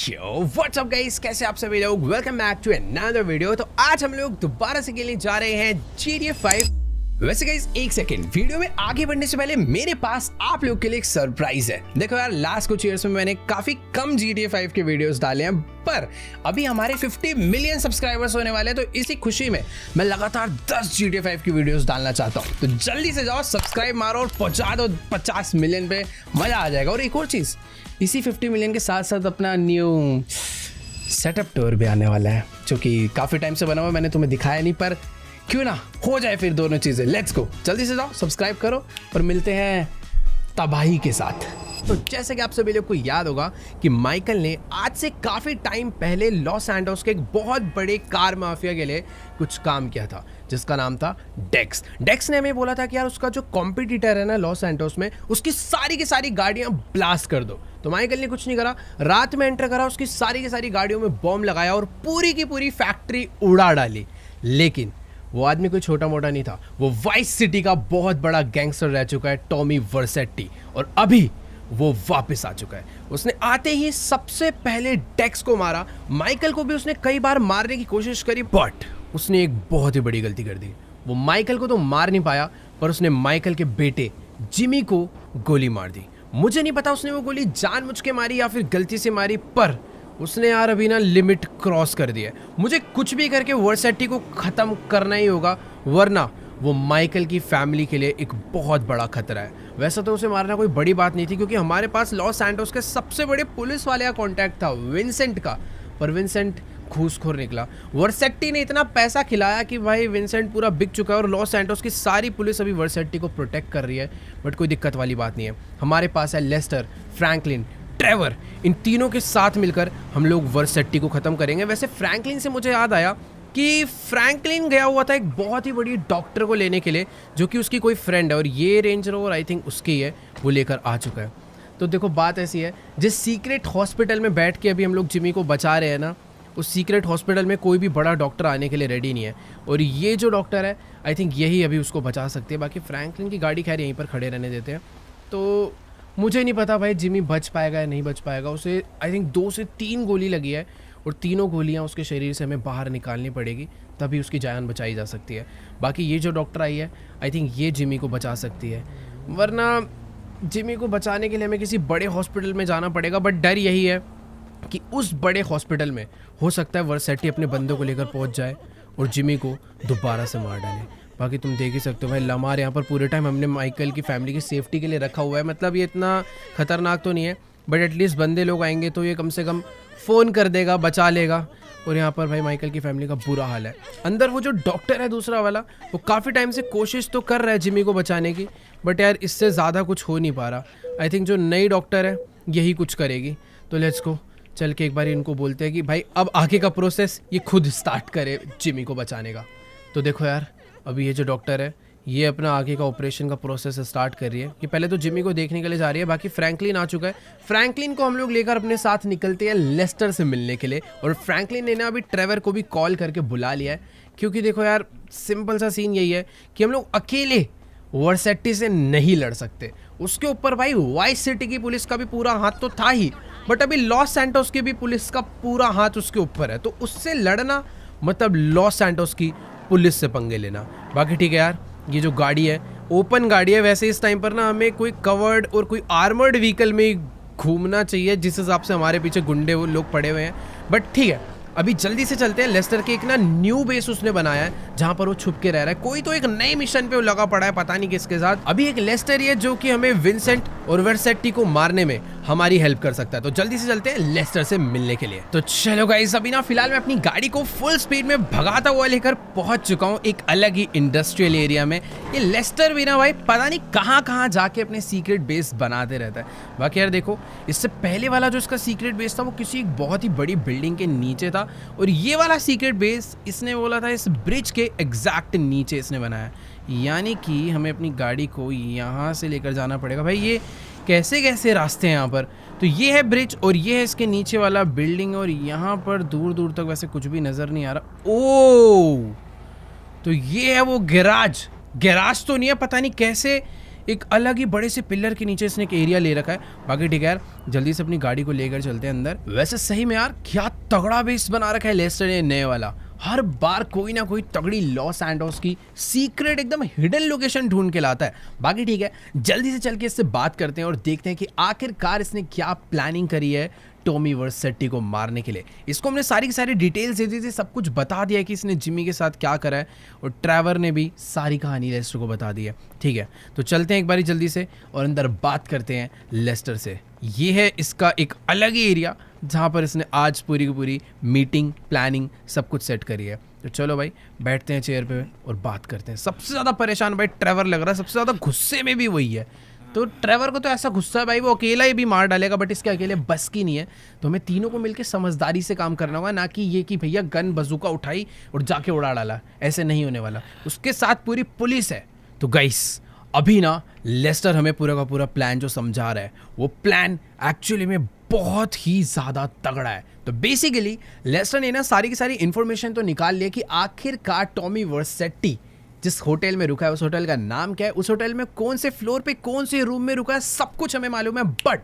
Yo what's up guys, कैसे आप सभी लोग। Welcome back to another video. तो आज हम लोग दोबारा से खेलने जा रहे हैं GTA 5। वैसे गाइस एक सेकंड, वीडियो में आगे बढ़ने से पहले मेरे पास आप लोग के लिए एक सरप्राइज है। देखो यार, लास्ट कुछ ईयर्स में मैंने काफी कम GTA 5 के वीडियोस डाले हैं, पर अभी हमारे 50 मिलियन सब्सक्राइबर्स होने वाले हैं। तो इसी खुशी में मैं लगातार 10 GTA 5 की वीडियोस डालना चाहता हूँ। तो जल्दी से जाओ, सब्सक्राइब मारो और पहुंचा दो 50 मिलियन पे, मजा आ जाएगा। और एक और चीज, इसी 50 मिलियन के साथ साथ अपना न्यू सेटअप टूर भी आने वाला है, जो कि काफ़ी टाइम से बना हुआ, मैंने तुम्हें दिखाया नहीं, पर क्यों ना हो जाए फिर दोनों चीज़ें। लेट्स गो, जल्दी से जाओ, सब्सक्राइब करो और मिलते हैं तबाही के साथ। तो जैसे कि आप सभी लोग को याद होगा कि माइकल ने आज से काफ़ी टाइम पहले लॉस सैंटोस के एक बहुत बड़े कार माफिया के लिए कुछ काम किया था, जिसका नाम था डेक्स। डेक्स ने हमें बोला था कि यार उसका जो कॉम्पिटिटर है ना लॉस सैंटोस में, उसकी सारी की सारी गाड़ियां ब्लास्ट कर दो। तो माइकल ने कुछ नहीं करा, रात में एंटर करा, उसकी सारी की सारी गाड़ियों में बॉम्ब लगाया और पूरी की पूरी फैक्ट्री उड़ा डाली। लेकिन वो आदमी कोई छोटा मोटा नहीं था, वो वाइस सिटी का बहुत बड़ा गैंगस्टर रह चुका है, टॉमी वर्सेट्टी। और अभी वो वापस आ चुका है। उसने आते ही सबसे पहले डेक्स को मारा। माइकल को भी उसने कई बार मारने की कोशिश करी, बट उसने एक बहुत ही बड़ी गलती कर दी। वो माइकल को तो मार नहीं पाया, पर उसने माइकल के बेटे जिमी को गोली मार दी। मुझे नहीं पता उसने वो गोली जानबूझ के मारी या फिर गलती से मारी, पर उसने यार अभी ना लिमिट क्रॉस कर दी है। मुझे कुछ भी करके वर्सेट्टी को ख़त्म करना ही होगा, वरना वो माइकल की फैमिली के लिए एक बहुत बड़ा खतरा है। वैसे तो उसे मारना कोई बड़ी बात नहीं थी, क्योंकि हमारे पास लॉस सैंटोस के सबसे बड़े पुलिस वाले का कॉन्टैक्ट था, विंसेंट का। पर विंसेंट घूसखोर निकला। वर्सेट्टी ने इतना पैसा खिलाया कि भाई विंसेंट पूरा बिक चुका है और लॉस सैंटोस की सारी पुलिस अभी वर्सेट्टी को प्रोटेक्ट कर रही है। बट कोई दिक्कत वाली बात नहीं है, हमारे पास है लेस्टर, फ्रैंकलिन, ट्रेवर। इन तीनों के साथ मिलकर हम लोग वर्सेट्टी को ख़त्म करेंगे। वैसे फ्रैंकलिन से मुझे याद आया कि फ्रैंकलिन गया हुआ था एक बहुत ही बड़ी डॉक्टर को लेने के लिए, जो कि उसकी कोई फ्रेंड है, और ये रेंज रोवर आई थिंक उसकी है, वो लेकर आ चुका है। तो देखो बात ऐसी है, जिस सीक्रेट हॉस्पिटल में बैठ के अभी हम लोग जिमी को बचा रहे हैं ना, उस सीक्रेट हॉस्पिटल में कोई भी बड़ा डॉक्टर आने के लिए रेडी नहीं है, और ये जो डॉक्टर है आई थिंक यही अभी उसको बचा सकती है। बाकी फ्रैंकलिन की गाड़ी खैर यहीं पर खड़े रहने देते हैं। तो मुझे नहीं पता भाई जिमी बच पाएगा या नहीं बच पाएगा। उसे आई थिंक 2 से 3 गोली लगी है, और तीनों गोलियां उसके शरीर से हमें बाहर निकालनी पड़ेगी, तभी उसकी जान बचाई जा सकती है। बाकी ये जो डॉक्टर आई है आई थिंक ये जिमी को बचा सकती है, वरना जिमी को बचाने के लिए हमें किसी बड़े हॉस्पिटल में जाना पड़ेगा। बट डर यही है कि उस बड़े हॉस्पिटल में हो सकता है वर्सेट्टी अपने बंदों को लेकर पहुंच जाए और जिमी को दोबारा से मार डाले। बाकी तुम देख ही सकते हो भाई, लमार यहाँ पर पूरे टाइम हमने माइकल की फैमिली की सेफ्टी के लिए रखा हुआ है। मतलब ये इतना खतरनाक तो नहीं है, बट एटलीस्ट बंदे लोग आएंगे तो ये कम से कम फ़ोन कर देगा, बचा लेगा। और यहाँ पर भाई माइकल की फैमिली का बुरा हाल है। अंदर वो जो डॉक्टर है दूसरा वाला, वो काफ़ी टाइम से कोशिश तो कर रहा है जिमी को बचाने की, बट यार इससे ज़्यादा कुछ हो नहीं पा रहा। आई थिंक जो नई डॉक्टर है यही कुछ करेगी। तो लेट्स गो, चल के एक बार इनको बोलते हैं कि भाई अब आगे का प्रोसेस ये खुद स्टार्ट करे जिमी को बचाने का। तो देखो यार, अभी ये जो डॉक्टर है ये अपना आगे का ऑपरेशन का प्रोसेस स्टार्ट कर रही है। ये पहले तो जिमी को देखने के लिए जा रही है। बाकी फ्रैंकलिन आ चुका है। फ्रैंकलिन को हम लोग लेकर अपने साथ निकलते हैं लेस्टर से मिलने के लिए, और फ्रैंकलिन ने ना अभी ट्रेवर को भी कॉल करके बुला लिया है, क्योंकि देखो यार सिंपल सा सीन यही है कि हम लोग अकेले वर्सेट्टी से नहीं लड़ सकते। उसके ऊपर भाई वाइस सिटी की पुलिस का भी पूरा हाथ तो था ही, बट अभी लॉस सैंटोस की भी पुलिस का पूरा हाथ उसके ऊपर है। तो उससे लड़ना मतलब लॉस सैंटोस की पुलिस से पंगे लेना। बाकी ठीक है यार, ये जो गाड़ी है ओपन गाड़ी है। वैसे इस टाइम पर ना हमें कोई कवर्ड और कोई आर्मर्ड व्हीकल में घूमना चाहिए, जिस हिसाब से हमारे पीछे गुंडे वो लोग पड़े हुए हैं। बट ठीक है, अभी जल्दी से चलते हैं। लेस्टर के एक ना न्यू बेस उसने बनाया है, जहां पर वो छुप के रह रहा है। कोई तो एक नए मिशन पे वो लगा पड़ा है, पता नहीं किसके साथ। अभी एक लेस्टर ही है जो कि हमें विंसेंट और वर्सेट्टी को मारने में हमारी हेल्प कर सकता है। तो जल्दी से चलते हैं लेस्टर से मिलने के लिए। तो चलो गाइस, अभी ना फिलहाल मैं अपनी गाड़ी को फुल स्पीड में भगाता हुआ लेकर पहुंच चुका हूँ एक अलग ही इंडस्ट्रियल एरिया में। ये लेस्टर भी ना भाई पता नहीं कहाँ कहाँ जाके अपने सीक्रेट बेस बनाते रहता है। बाकी यार देखो, इससे पहले वाला जो इसका सीक्रेट बेस था वो किसी एक बहुत ही बड़ी बिल्डिंग के नीचे था, और ये वाला सीक्रेट बेस इसने बोला था इस ब्रिज के एग्जैक्ट नीचे इसने बनाया। यानी कि हमें अपनी गाड़ी को यहाँ से लेकर जाना पड़ेगा। भाई ये कैसे कैसे रास्ते हैं यहाँ पर। तो ये है ब्रिज, और ये है इसके नीचे वाला बिल्डिंग, और यहाँ पर दूर दूर तक वैसे कुछ भी नज़र नहीं आ रहा। ओह, तो ये है वो गैराज। गैराज तो नहीं है, पता नहीं कैसे एक अलग ही बड़े से पिलर के नीचे इसने एक एरिया ले रखा है। बाकी ठीक है यार, जल्दी से अपनी गाड़ी को लेकर चलते हैं अंदर। वैसे सही में यार क्या तगड़ा बेस बना रखा है लेस्टर ने नए वाला। हर बार कोई ना कोई तगड़ी लॉस एंडोस की सीक्रेट एकदम हिडन लोकेशन ढूंढ के लाता है। बाकी ठीक है, जल्दी से चल के इससे बात करते हैं और देखते हैं कि आखिरकार इसने क्या प्लानिंग करी है टॉमी वर्सेटी को मारने के लिए। इसको हमने सारी की सारी डिटेल्स दे दी थी, सब कुछ बता दिया है कि इसने जिमी के साथ क्या करा है, और ट्रेवर ने भी सारी कहानी लेस्टर को बता दी है। ठीक है, तो चलते हैं एक बारी जल्दी से और अंदर बात करते हैं लेस्टर से। ये है इसका एक अलग ही एरिया जहाँ पर इसने आज पूरी की पूरी मीटिंग प्लानिंग सब कुछ सेट करी है। तो चलो भाई बैठते हैं चेयर पे और बात करते हैं। सबसे ज़्यादा परेशान भाई ट्रेवर लग रहा है, सबसे ज़्यादा गुस्से में भी वही है। तो ट्रेवर को तो ऐसा गुस्सा है भाई वो अकेला ही भी मार डालेगा, बट इसके अकेले बस की नहीं है। तो हमें तीनों को मिलकर समझदारी से काम करना होगा, ना कि ये कि भैया गन बजूका उठाई और जाके उड़ा डाला, ऐसे नहीं होने वाला। उसके साथ पूरी पुलिस है। तो गाइस अभी ना लेस्टर हमें पूरा का पूरा प्लान जो समझा रहा है, वो प्लान एक्चुअली में बहुत ही ज़्यादा तगड़ा है। तो बेसिकली लेस्टर ने ना सारी की सारी इन्फॉर्मेशन तो निकाल लिया कि आखिरकार टॉमी वर्सेटी जिस होटल में रुका है, उस होटल का नाम क्या है, उस होटल में कौन से फ्लोर पे कौन से रूम में रुका है, सब कुछ हमें मालूम है। बट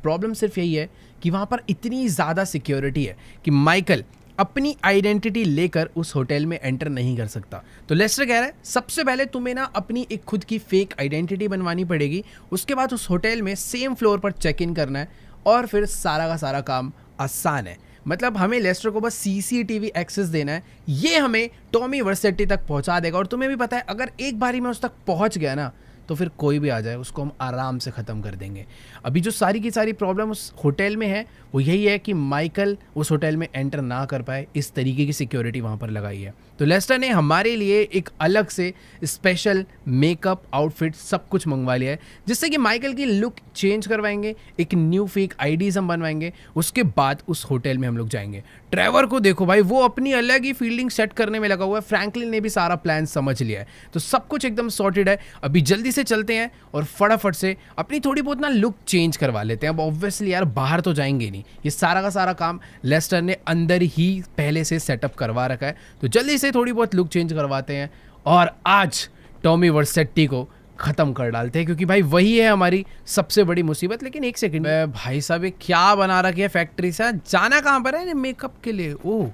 प्रॉब्लम सिर्फ यही है कि वहाँ पर इतनी ज़्यादा सिक्योरिटी है कि माइकल अपनी आइडेंटिटी लेकर उस होटल में एंटर नहीं कर सकता। तो लेस्टर कह रहा है सबसे पहले तुम्हें ना अपनी एक खुद की फेक आइडेंटिटी बनवानी पड़ेगी, उसके बाद उस होटल में सेम फ्लोर पर चेक इन करना है और फिर सारा का सारा काम आसान है। मतलब हमें लेस्टर को बस सीसीटीवी एक्सेस देना है, ये हमें टॉमी वर्सेटी तक पहुंचा देगा। और तुम्हें भी पता है अगर एक बारी में उस तक पहुंच गया ना तो फिर कोई भी आ जाए उसको हम आराम से ख़त्म कर देंगे। अभी जो सारी की सारी प्रॉब्लम उस होटल में है वो यही है कि माइकल उस होटल में एंटर ना कर पाए, इस तरीके की सिक्योरिटी वहाँ पर लगाई है। तो लेस्टर ने हमारे लिए एक अलग से स्पेशल मेकअप आउटफिट सब कुछ मंगवा लिया है, जिससे कि माइकल की लुक चेंज करवाएंगे, एक न्यू फेक आईडीज हम बनवाएंगे, उसके बाद उस होटल में हम लोग जाएंगे। ट्रेवर को देखो भाई, वो अपनी अलग ही फील्डिंग सेट करने में लगा हुआ है। फ्रैंकलिन ने भी सारा प्लान समझ लिया है, तो सब कुछ एकदम सॉर्टेड है। अभी जल्दी से चलते हैं और फटाफट से अपनी थोड़ी बहुत ना लुक चेंज करवा लेते हैं। अब ऑब्वियसली यार बाहर तो जाएंगे नहीं, ये सारा का सारा काम लेस्टर ने अंदर ही पहले से सेटअप करवा रखा है। तो जल्दी से थोड़ी बहुत लुक चेंज करवाते हैं और आज टॉमी वर्सेटी को खत्म कर डालते हैं, क्योंकि भाई वही है हमारी सबसे बड़ी मुसीबत। लेकिन एक सेकंड भाई साहब, ये क्या बना रखी है फैक्ट्री से? जाना कहाँ पर है मेकअप के लिए? ओह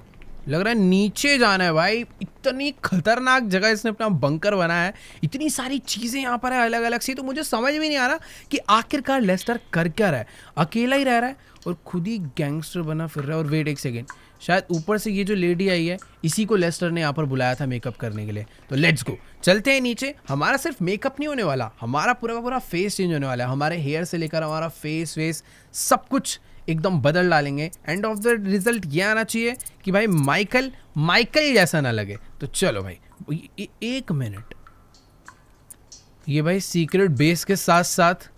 लग रहा है नीचे जाना है भाई। इतनी खतरनाक जगह इसने अपना बंकर बनाया है, इतनी सारी चीज़ें यहाँ पर है अलग अलग सी। तो मुझे समझ में नहीं आ रहा कि आखिरकार लेस्टर कर क्या रहा है। अकेला ही रह रहा है और खुद ही गैंगस्टर बना फिर रहा है। और वेट एक सेकेंड, शायद ऊपर से ये जो लेडी आई है इसी को लेस्टर ने यहाँ पर बुलाया था मेकअप करने के लिए। तो लेट्स गो, चलते हैं नीचे। हमारा सिर्फ मेकअप नहीं होने वाला, हमारा पूरा का पूरा फेस चेंज होने वाला है। हमारे हेयर से लेकर हमारा फेस वेस सब कुछ एकदम बदल डालेंगे। एंड ऑफ द रिजल्ट ये आना चाहिए कि भाई माइकल जैसा ना लगे। तो चलो भाई एक मिनट, ये भाई सीक्रेट बेस के साथ साथ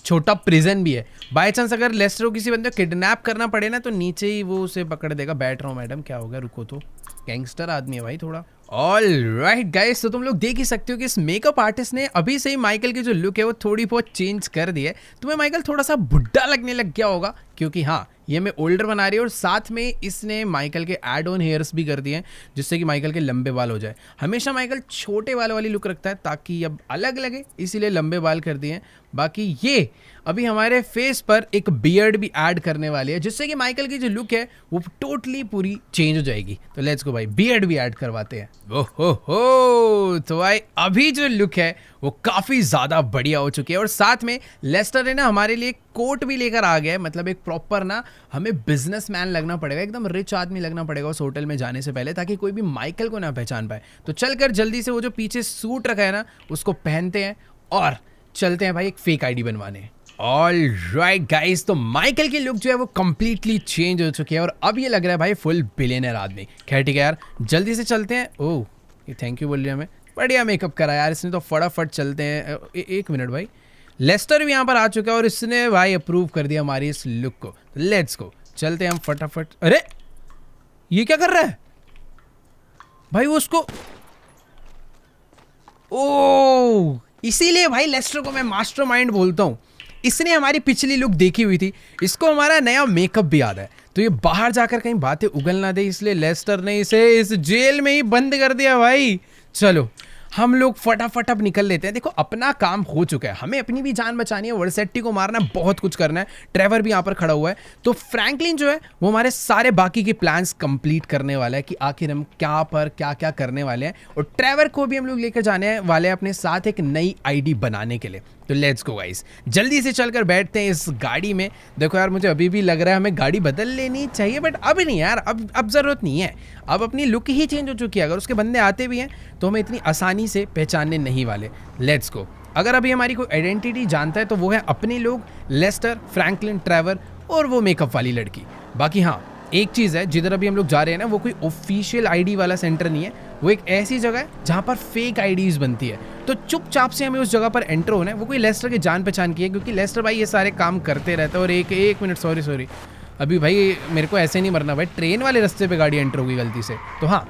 छोटा प्रिजन भी है। बाय चांस अगर लेस्टर को किसी बंदे को किडनैप करना पड़े ना तो नीचे ही वो उसे पकड़ देगा। बैठ रहा हूँ मैडम, क्या हो गया, रुको तो, गैंगस्टर आदमी है भाई थोड़ा। ऑल राइट गाइस, तो तुम लोग देख ही सकते हो कि इस मेकअप आर्टिस्ट ने अभी से ही माइकल की जो लुक है वो थोड़ी बहुत चेंज कर दी है। तुम्हें माइकल थोड़ा सा बुढ़ा लगने लग गया होगा, क्योंकि हाँ ये हमें ओल्डर बना रही है और साथ में इसने माइकल के एड ऑन हेयर्स भी कर दिए हैं, जिससे कि माइकल के लंबे बाल हो जाए। हमेशा माइकल छोटे बाल वाली लुक रखता है ताकि अब अलग लगे, इसीलिए लंबे बाल कर दिए हैं। बाकी ये अभी हमारे फेस पर एक बियर्ड भी ऐड करने वाली है, जिससे कि माइकल की जो लुक है वो टोटली पूरी चेंज हो जाएगी। तो लेट्स गो भाई, बियर्ड भी ऐड करवाते हैं। ओहो, तो भाई अभी जो लुक है वो काफ़ी ज़्यादा बढ़िया हो चुकी है। और साथ में लेस्टर ने ना हमारे लिए कोट भी लेकर आ गया है, मतलब एक प्रॉपर ना हमें बिजनेसमैन लगना पड़ेगा, एकदम रिच आदमी लगना पड़ेगा उस होटल में जाने से पहले, ताकि कोई भी माइकल को ना पहचान पाए। तो चलकर जल्दी से वो जो पीछे सूट रखा है ना उसको पहनते हैं और चलते हैं भाई एक फेक आईडी बनवाने। ऑल राइट गाइस, तो माइकल की लुक जो है वो कंप्लीटली चेंज हो चुकी है और अब ये लग रहा है भाई फुल बिलियनर आदमी। खैर ठीक है यार, जल्दी से चलते हैं। ओह ये थैंक यू बोल रही है हमें, बढ़िया मेकअप करा यार इसने तो। फटाफट चलते हैं। एक मिनट भाई, लेस्टर भी यहाँ पर आ चुका है और इसने भाई अप्रूव कर दिया हमारी इस लुक को। लेट्स गो, चलते हैं हम फटाफट। अरे ये क्या कर रहा है भाई? वो उसको, ओह इसीलिए भाई लेस्टर को मैं मास्टरमाइंड बोलता हूँ। इसने हमारी पिछली लुक देखी हुई थी, इसको हमारा नया मेकअप भी याद है, तो ये बाहर जाकर कहीं बातें उगल ना दे, इसलिए लेस्टर ने इसे इस जेल में ही बंद कर दिया भाई। चलो हम लोग फटाफट अब निकल लेते हैं। देखो अपना काम हो चुका है, हमें अपनी भी जान बचानी है, वर्सेटी को मारना है, बहुत कुछ करना है। ट्रेवर भी यहाँ पर खड़ा हुआ है, तो फ्रैंकलिन जो है वो हमारे सारे बाकी के प्लान्स कंप्लीट करने वाला है कि आखिर हम क्या पर क्या क्या करने वाले हैं। और ट्रेवर को भी हम लोग लेकर जाने वाले हैं अपने साथ एक नई आईडी बनाने के लिए। तो लेट्स गो गाइस, जल्दी से चलकर बैठते हैं इस गाड़ी में। देखो यार मुझे अभी भी लग रहा है हमें गाड़ी बदल लेनी चाहिए, बट अब नहीं यार, अब ज़रूरत नहीं है। अब अपनी लुक ही चेंज हो चुकी है, अगर उसके बंदे आते भी हैं तो हमें इतनी आसानी से पहचानने नहीं वाले। Let's go. अगर अभी हमारी कोई आइडेंटिटी जानता है तो वो है अपने लोग, लेस्टर, फ्रैंकलिन, ट्रेवर और वो मेकअप वाली लड़की। बाकी हाँ एक चीज़ है, जिधर अभी हम लोग जा रहे हैं ना वो कोई ऑफिशियल आईडी वाला सेंटर नहीं है, वो एक ऐसी जगह है जहाँ पर फेक आईडीज बनती है। तो चुपचाप से हमें उस जगह पर एंटर होना है। वो कोई लेस्टर के जान पहचान की है, क्योंकि लेस्टर भाई ये सारे काम करते रहता है। और एक मिनट, सॉरी अभी भाई मेरे को ऐसे नहीं मरना भाई, ट्रेन वाले रास्ते पे गाड़ी एंटर होगी गलती से। तो हाँ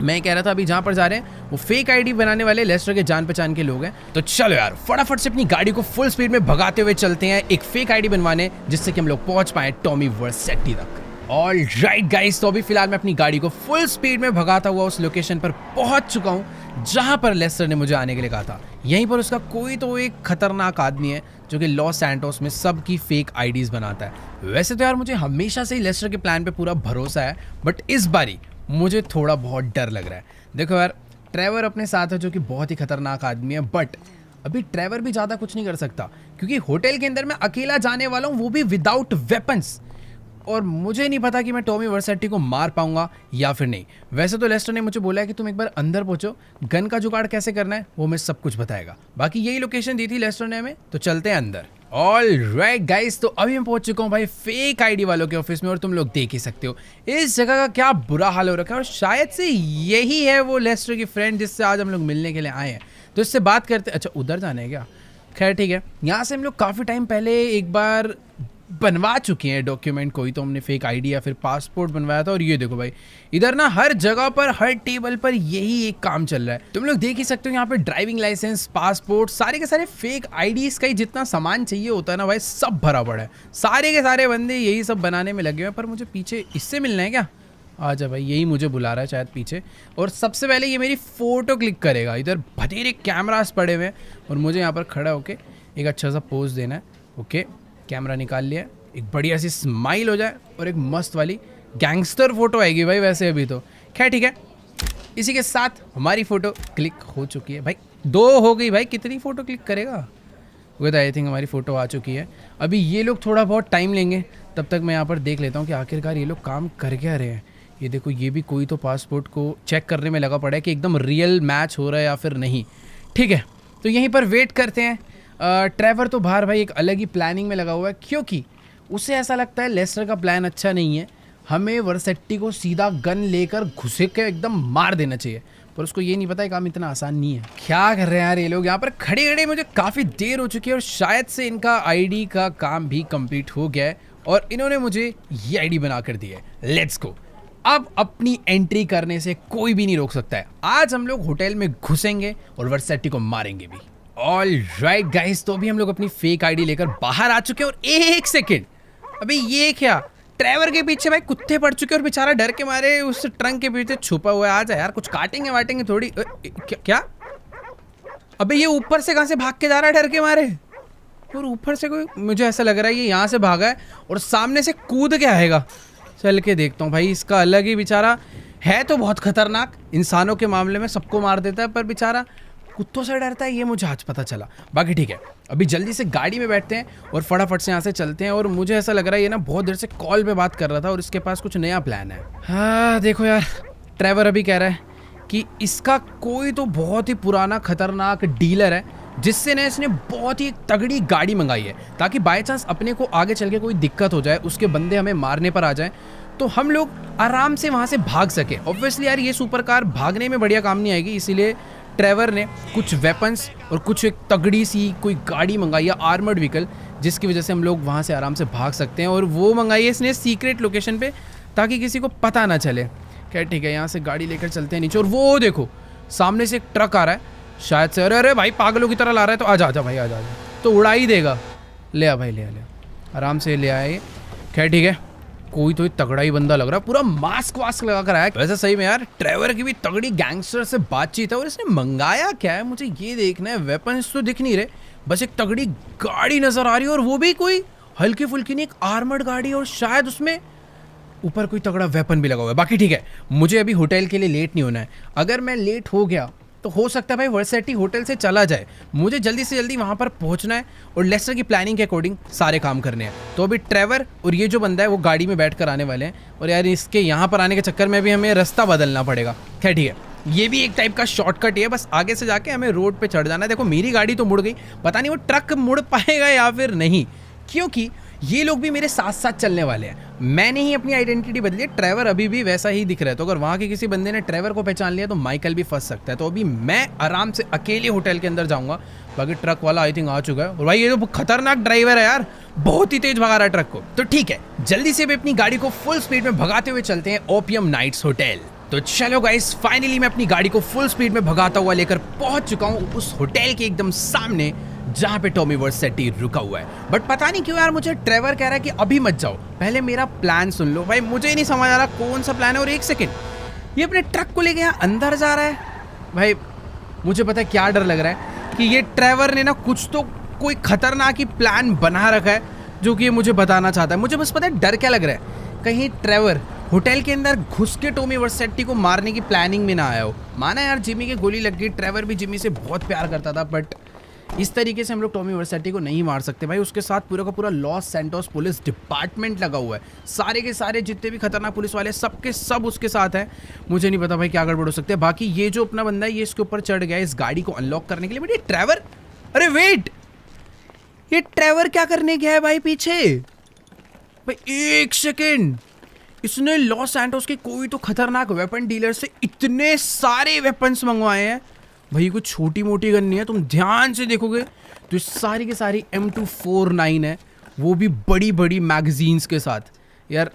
मैं कह रहा था अभी जहाँ पर जा रहे हैं वो फेक आईडी बनाने वाले लेस्टर के जान पहचान के लोग हैं। तो चलो यार फटाफट से अपनी गाड़ी को फुल स्पीड में भगाते हुए चलते हैं एक फेक आईडी बनवाने, जिससे कि हम लोग पहुंच पाए टॉमी वर्सेटी तक। ऑल राइट गाइस, तो अभी फिलहाल मैं अपनी गाड़ी को फुल स्पीड में भगाता हुआ उस लोकेशन पर पहुंच चुका हूं जहां पर लेस्टर ने मुझे आने के लिए कहा था। यहीं पर उसका कोई तो एक खतरनाक आदमी है जो कि लॉस सैंटोस में सबकी फेक आईडीज बनाता है। वैसे तो यार मुझे हमेशा से ही लेस्टर के प्लान पे पूरा भरोसा है, बट इस बारी मुझे थोड़ा बहुत डर लग रहा है। देखो यार ट्रेवर अपने साथ है जो कि बहुत ही खतरनाक आदमी है, बट अभी ट्रेवर भी ज़्यादा कुछ नहीं कर सकता क्योंकि होटल के अंदर मैं अकेला जाने वाला हूँ, वो भी विदाउट वेपन्स। और मुझे नहीं पता कि मैं टॉमी वर्सेटी को मार पाऊंगा या फिर नहीं। वैसे तो लेस्टर ने मुझे बोला है कि तुम एक बार अंदर पहुंचो, गन का जुगाड़ कैसे करना है वो मैं सब कुछ बताएगा। बाकी यही लोकेशन दी थी लेस्टर ने हमें, तो चलते हैं अंदर। ऑल राइट गाइस, तो अभी मैं पहुंच चुका हूं भाई फेक आईडी वालों के ऑफिस में, और तुम लोग देख ही सकते हो इस जगह का क्या बुरा हाल हो रखा है। और शायद से यही है वो लेस्टर की फ्रेंड जिससे आज हम लोग मिलने के लिए आए हैं। तो इससे बात करते। अच्छा उधर जाना है क्या? खैर ठीक है, यहाँ से हम लोग काफ़ी टाइम पहले एक बार बनवा चुके हैं डॉक्यूमेंट, कोई तो हमने फेक आईडी या फिर पासपोर्ट बनवाया था। और ये देखो भाई इधर ना हर जगह पर हर टेबल पर यही एक काम चल रहा है। तुम लोग देख ही सकते हो यहाँ पे ड्राइविंग लाइसेंस, पासपोर्ट, सारे के सारे फेक आईडीज का ही जितना सामान चाहिए होता है ना भाई सब भरा पड़ा है। सारे के सारे बंदे यही सब बनाने में लगे हुए हैं। पर मुझे पीछे इससे मिलना है क्या? आजा भाई, यही मुझे बुला रहा है शायद पीछे। और सबसे पहले ये मेरी फ़ोटो क्लिक करेगा। इधर बथेरे कैमरास पड़े हुए हैं और मुझे यहाँ पर खड़ा होके एक अच्छा सा पोज देना है। ओके कैमरा निकाल लिया, एक बढ़िया सी स्माइल हो जाए और एक मस्त वाली गैंगस्टर फोटो आएगी भाई वैसे अभी तो। खैर ठीक है, इसी के साथ हमारी फ़ोटो क्लिक हो चुकी है भाई। 2 हो गई भाई, कितनी फ़ोटो क्लिक करेगा? वो तो आई थिंक हमारी फ़ोटो आ चुकी है। अभी ये लोग थोड़ा बहुत टाइम लेंगे, तब तक मैं यहाँ पर देख लेता हूँ कि आखिरकार ये लोग काम कर क्या रहे हैं। ये देखो ये भी कोई तो पासपोर्ट को चेक करने में लगा पड़ा है कि एकदम रियल मैच हो रहा है या फिर नहीं। ठीक है तो यहीं पर वेट करते हैं। ट्रेवर तो बाहर भाई एक अलग ही प्लानिंग में लगा हुआ है, क्योंकि उसे ऐसा लगता है लेस्टर का प्लान अच्छा नहीं है, हमें वर्सेटी को सीधा गन लेकर घुसे के एकदम मार देना चाहिए। पर उसको ये नहीं पता है काम इतना आसान नहीं है। क्या कर रहे हैं यार ये लोग यहाँ पर खड़े खड़े? मुझे काफ़ी देर हो चुकी है और शायद से इनका आईडी का काम भी कंप्लीट हो गया है और इन्होंने मुझे ये आईडी बना कर दी है। Let's go. अब अपनी एंट्री करने से कोई भी नहीं रोक सकता है। आज हम लोग होटल में घुसेंगे और वर्सेटी को मारेंगे भी। ऑल राइट गाइस, तो अभी हम लोग अपनी फेक आईडी लेकर बाहर आ चुके हैं। और एक सेकेंड, अभी ये क्या? ट्रेवर के पीछे भाई कुत्ते पड़ चुके हैं और बेचारा डर के मारे उस ट्रंक के पीछे छुपा हुआ है। आ जा यार, कुछ काटेंगे वाटेंगे थोड़ी। क्या? अबे ये ऊपर से कहाँ से भाग के जा रहा है डर के मारे? और ऊपर से कोई, मुझे ऐसा लग रहा है ये यहाँ से भागा है और सामने से कूद के आएगा। चल के देखता हूँ भाई, इसका अलग ही बेचारा है तो बहुत खतरनाक, इंसानों के मामले में सबको मार देता है, पर बेचारा कुत्तों से डरता है, ये मुझे आज पता चला। बाकी ठीक है, अभी जल्दी से गाड़ी में बैठते हैं और फटाफट से यहाँ से चलते हैं। और मुझे ऐसा लग रहा है ये ना बहुत देर से कॉल पे बात कर रहा था और इसके पास कुछ नया प्लान है। हाँ देखो यार, ट्रेवर अभी कह रहा है कि इसका कोई तो बहुत ही पुराना खतरनाक डीलर है जिससे ना इसने बहुत ही तगड़ी गाड़ी मंगाई है, ताकि बाय चांस अपने को आगे चल के कोई दिक्कत हो जाए, उसके बंदे हमें मारने पर आ जाए तो हम लोग आराम से वहाँ से भाग सके। ऑब्वियसली यार ये सुपर कार भागने में बढ़िया काम नहीं आएगी, इसीलिए ट्रेवर ने कुछ वेपन्स और कुछ एक तगड़ी सी कोई गाड़ी मंगाई है, आर्मर्ड व्हीकल, जिसकी वजह से हम लोग वहाँ से आराम से भाग सकते हैं। और वो मंगाई है इसने सीक्रेट लोकेशन पे, ताकि किसी को पता ना चले। खैर ठीक है, यहाँ से गाड़ी लेकर चलते हैं नीचे। और वो देखो सामने से एक ट्रक आ रहा है शायद से। अरे अरे भाई पागलों की तरह ला रहा है, तो आजा आजा भाई आजा आजा, तो उड़ा ही देगा। ले आ भाई, ले आ आराम से ले आए। खैर ठीक है, कोई तो तगड़ा ही बंदा लग रहा है, पूरा मास्क वास्क लगा कर आया। वैसे सही में यार ट्रेवर की भी तगड़ी गैंगस्टर से बातचीत है, और इसने मंगाया क्या है मुझे ये देखना है। वेपन्स तो दिख नहीं रहे, बस एक तगड़ी गाड़ी नजर आ रही है, और वो भी कोई हल्की फुल्की नहीं, एक आर्मर्ड गाड़ी, और शायद उसमें ऊपर कोई तगड़ा वेपन भी लगा हुआ है। बाकी ठीक है, मुझे अभी होटल के लिए लेट नहीं होना है। अगर मैं लेट हो गया तो हो सकता है भाई वर्सेटी होटल से चला जाए। मुझे जल्दी से जल्दी वहाँ पर पहुँचना है और लेस्टर की प्लानिंग के अकॉर्डिंग सारे काम करने हैं। तो अभी ट्रेवर और ये जो बंदा है वो गाड़ी में बैठ कर आने वाले हैं, और यार इसके यहाँ पर आने के चक्कर में भी हमें रास्ता बदलना पड़ेगा। खैर ठीक है, ये भी एक टाइप का शॉर्टकट ही है, बस आगे से जाके हमें रोड पे चढ़ जाना है। देखो मेरी गाड़ी तो मुड़ गई, पता नहीं वो ट्रक मुड़ पाएगा या फिर नहीं, क्योंकि ये लोग भी मेरे साथ साथ चलने वाले हैं। मैंने ही अपनी आइडेंटिटी बदली है, ट्रेवर अभी भी वैसा ही दिख रहा है। तो अगर वहाँ के किसी बंदे ने ट्रेवर को पहचान लिया तो माइकल भी फंस सकता है। तो अभी मैं आराम से अकेले होटल के अंदर जाऊंगा। बाकी ट्रक वाला आई थिंक आ चुका है, और भाई ये तो खतरनाक ड्राइवर है यार, बहुत ही तेज भगा रहा है ट्रक को। तो ठीक है, जल्दी से भी अपनी गाड़ी को फुल स्पीड में भगाते हुए चलते हैं ओपियम नाइट्स होटल। तो चलो गाइस, फाइनली मैं अपनी गाड़ी को फुल स्पीड में भगाता हुआ लेकर पहुंच चुका हूं उस होटल के एकदम सामने जहां पे टॉमी वर्सेटी रुका हुआ है। बट पता नहीं क्यों यार मुझे ट्रेवर कह रहा है कि अभी मत जाओ, पहले मेरा प्लान सुन लो। भाई मुझे ही नहीं समझ आ रहा कौन सा प्लान है। और एक सेकेंड, ये अपने ट्रक को लेके यहाँ अंदर जा रहा है। भाई मुझे पता है क्या डर लग रहा है कि ये ट्रेवर ने ना कुछ तो कोई खतरनाक ही प्लान बना रखा है जो कि ये मुझे बताना चाहता है। मुझे बस पता है डर क्या लग रहा है, कहीं ट्रेवर होटल के अंदर घुस के टॉमी वर्सेटी को मारने की प्लानिंग में ना आया हो। माना यार जिमी की गोली लग गई, ट्रेवर भी जिमी से बहुत प्यार करता था, बट इस तरीके से हम लोग टॉमी वर्सेटी को नहीं मार सकते भाई। उसके साथ पूरा का पूरा लॉस सैंटोस पुलिस डिपार्टमेंट लगा हुआ है, सारे के सारे जितने भी खतरनाक पुलिस वाले सबके सब उसके साथ हैं। मुझे नहीं पता भाई क्या गड़बड़ हो सकते हैं। बाकी ये जो अपना बंदा है ये इसके ऊपर चढ़ गया इस गाड़ी को अनलॉक करने के लिए। बट ये ट्रेवर, अरे वेट, ये ट्रेवर क्या करने गया है भाई पीछे? भाई एक सेकेंड, इसने लॉस सैंटोस के कोई तो खतरनाक वेपन डीलर से इतने सारे वेपन्स मंगवाए हैं। भाई कुछ छोटी मोटी गन नहीं है, तुम ध्यान से देखोगे तो सारी की सारी M249 है, वो भी बड़ी बड़ी मैगजीन्स के साथ। यार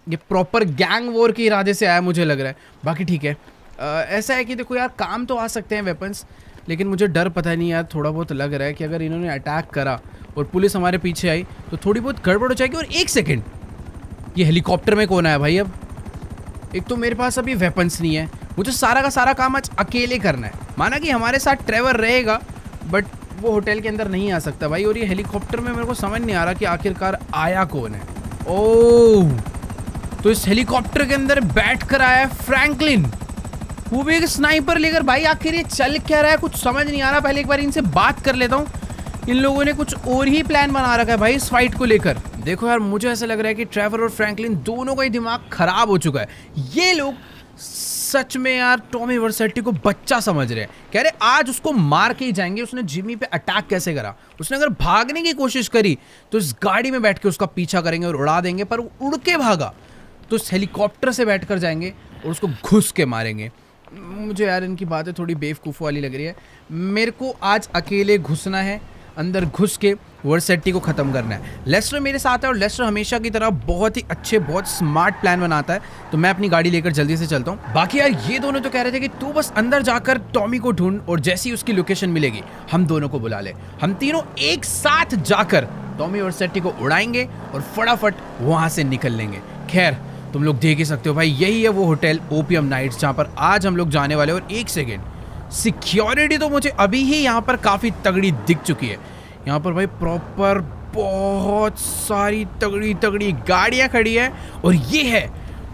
ये प्रॉपर गैंग वॉर के इरादे से आया मुझे लग रहा है। बाकी ठीक है, ऐसा है कि देखो यार काम तो आ सकते हैं वेपन्स, लेकिन मुझे डर पता नहीं यार थोड़ा बहुत लग रहा है कि अगर इन्होंने अटैक करा और पुलिस हमारे पीछे आई तो थोड़ी बहुत गड़बड़ हो जाएगी। और एक सेकेंड, ये हेलीकॉप्टर में कौन आया भाई? अब एक तो मेरे पास अभी वेपन्स नहीं है, मुझे सारा का सारा काम आज अकेले करना है। माना कि हमारे साथ ट्रेवर रहेगा, बट वो होटल के अंदर नहीं आ सकता भाई। और ये हेलीकॉप्टर में मेरे को समझ नहीं आ रहा कि आखिरकार आया कौन है। ओह, तो इस हेलीकॉप्टर के अंदर बैठ कर आया फ्रैंकलिन, वो भी एक स्नाइपर लेकर। भाई आखिर ये चल क्या रहा है, कुछ समझ नहीं आ रहा। पहले एक बार इनसे बात कर लेता हूँ। इन लोगों ने कुछ और ही प्लान बना रखा है भाई इस फाइट को लेकर। देखो यार मुझे ऐसा लग रहा है कि ट्रेवर और फ्रैंकलिन दोनों का ही दिमाग खराब हो चुका है। ये लोग सच में यार टॉमी वर्सेटी को बच्चा समझ रहे हैं, कह रहे आज उसको मार के ही जाएंगे। उसने जिमी पे अटैक कैसे करा? उसने अगर भागने की कोशिश करी तो इस गाड़ी में बैठ के उसका पीछा करेंगे और उड़ा देंगे, पर वो उड़ के भागा तो इस हेलीकॉप्टर से बैठकर जाएंगे और उसको घुस के मारेंगे। मुझे यार इनकी बातें थोड़ी बेवकूफ़ वाली लग रही है। मेरे को आज अकेले घुसना है, अंदर घुस के वर्सेटी को ख़त्म करना है। लेस्टर मेरे साथ है और लेस्टर हमेशा की तरह बहुत ही अच्छे बहुत स्मार्ट प्लान बनाता है। तो मैं अपनी गाड़ी लेकर जल्दी से चलता हूँ। बाकी यार ये दोनों तो कह रहे थे कि तू बस अंदर जाकर टॉमी को ढूंढ और जैसी उसकी लोकेशन मिलेगी हम दोनों को बुला ले। हम तीनों एक साथ जाकर टॉमी वर्सेटी को उड़ाएंगे और फटाफट वहाँ से निकल लेंगे। खैर तुम लोग देख ही सकते हो भाई, यही है वो होटल ओपियम नाइट्स जहाँ पर आज हम लोग जाने वाले। और एक सेकेंड, सिक्योरिटी तो मुझे अभी ही यहाँ पर काफ़ी तगड़ी दिख चुकी है। यहाँ पर भाई प्रॉपर बहुत सारी तगड़ी तगड़ी गाड़ियाँ खड़ी है, और ये है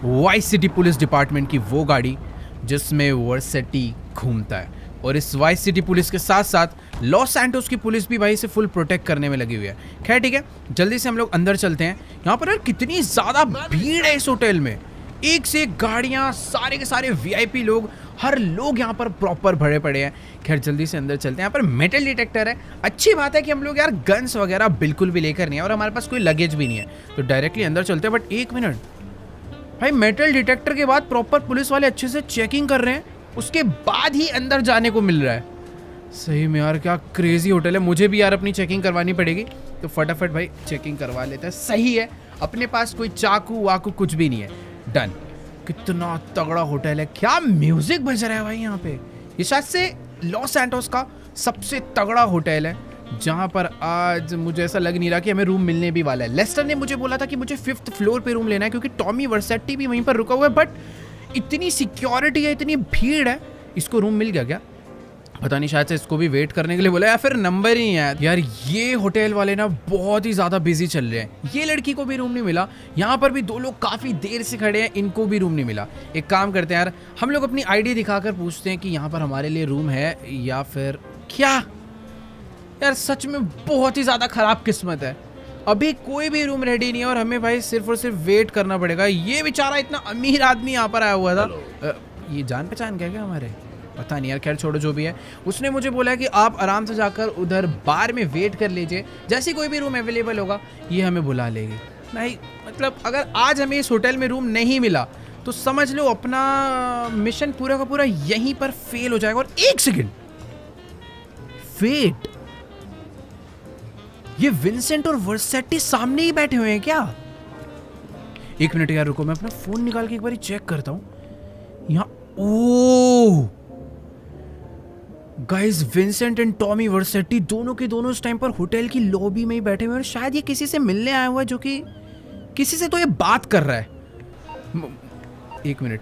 वाइस सिटी पुलिस डिपार्टमेंट की वो गाड़ी जिसमें वर्सेटी घूमता है। और इस वाइस सिटी पुलिस के साथ साथ लॉस सैंटोस की पुलिस भी भाई इसे फुल प्रोटेक्ट करने में लगी हुई है। खैर ठीक है, जल्दी से हम लोग अंदर चलते हैं। यहाँ पर यार कितनी ज़्यादा भीड़ है इस होटल में, एक से एक गाड़ियाँ, सारे के सारे VIP लोग, हर लोग यहाँ पर प्रॉपर भरे पड़े हैं। खैर जल्दी से अंदर चलते हैं। यहाँ पर मेटल डिटेक्टर है, अच्छी बात है कि हम लोग यार गन्स वगैरह बिल्कुल भी लेकर नहीं है और हमारे पास कोई लगेज भी नहीं है, तो डायरेक्टली अंदर चलते हैं। बट एक मिनट भाई, मेटल डिटेक्टर के बाद प्रॉपर पुलिस वाले अच्छे से चेकिंग कर रहे हैं, उसके बाद ही अंदर जाने को मिल रहा है। सही में यार क्या क्रेजी होटल है। मुझे भी यार अपनी चेकिंग करवानी पड़ेगी, तो फटाफट भाई चेकिंग करवा लेते हैं। सही है, अपने पास कोई चाकू वाकू कुछ भी नहीं है। डन। कितना तगड़ा होटल है, क्या म्यूजिक बज रहा है भाई यहाँ पे। ये शायद से लॉस सैंटोस का सबसे तगड़ा होटल है। जहाँ पर आज मुझे ऐसा लग नहीं रहा कि हमें रूम मिलने भी वाला है। लेस्टर ने मुझे बोला था कि मुझे 5th फ्लोर पे रूम लेना है क्योंकि टॉमी वर्सेटी भी वहीं पर रुका हुआ है, बट इतनी सिक्योरिटी है, इतनी भीड़ है, इसको रूम मिल गया क्या पता नहीं, शायद से इसको भी वेट करने के लिए बोला या फिर नंबर ही है। यार ये होटल वाले ना बहुत ही ज़्यादा बिजी चल रहे हैं। ये लड़की को भी रूम नहीं मिला, यहाँ पर भी 2 लोग काफ़ी देर से खड़े हैं, इनको भी रूम नहीं मिला। एक काम करते हैं यार, हम लोग अपनी आईडी दिखाकर पूछते हैं कि यहाँ पर हमारे लिए रूम है या फिर क्या। यार सच में बहुत ही ज़्यादा ख़राब किस्मत है, अभी कोई भी रूम रेडी नहीं है और हमें भाई सिर्फ और सिर्फ वेट करना पड़ेगा। ये बेचारा इतना अमीर आदमी यहाँ पर आया हुआ था, ये जान पहचान क्या हमारे, पता नहीं यार, खैर छोड़ो जो भी है। उसने मुझे बोला कि आप आराम से जाकर उधर बार में वेट कर लीजिए, जैसे कोई भी रूम अवेलेबल होगा ये हमें बुला लेगी। भाई मतलब अगर आज हमें इस होटल में रूम नहीं मिला तो समझ लो अपना मिशन पूरा का पूरा यहीं पर फेल हो जाएगा। और एक सेकंड, वेट, ये विंसेंट और वर्सेटी सामने ही बैठे हुए हैं क्या? 1 मिनट यार रुको, मैं अपना फोन निकाल के एक बार चेक करता हूं। यहाँ ओ गाइस, विंसेंट एंड टॉमी वर्सेटी दोनों के दोनों इस टाइम पर होटल की लॉबी में ही बैठे हुए हैं। शायद ये किसी से मिलने आया हुआ है, जो कि किसी से तो ये बात कर रहा है। 1 मिनट,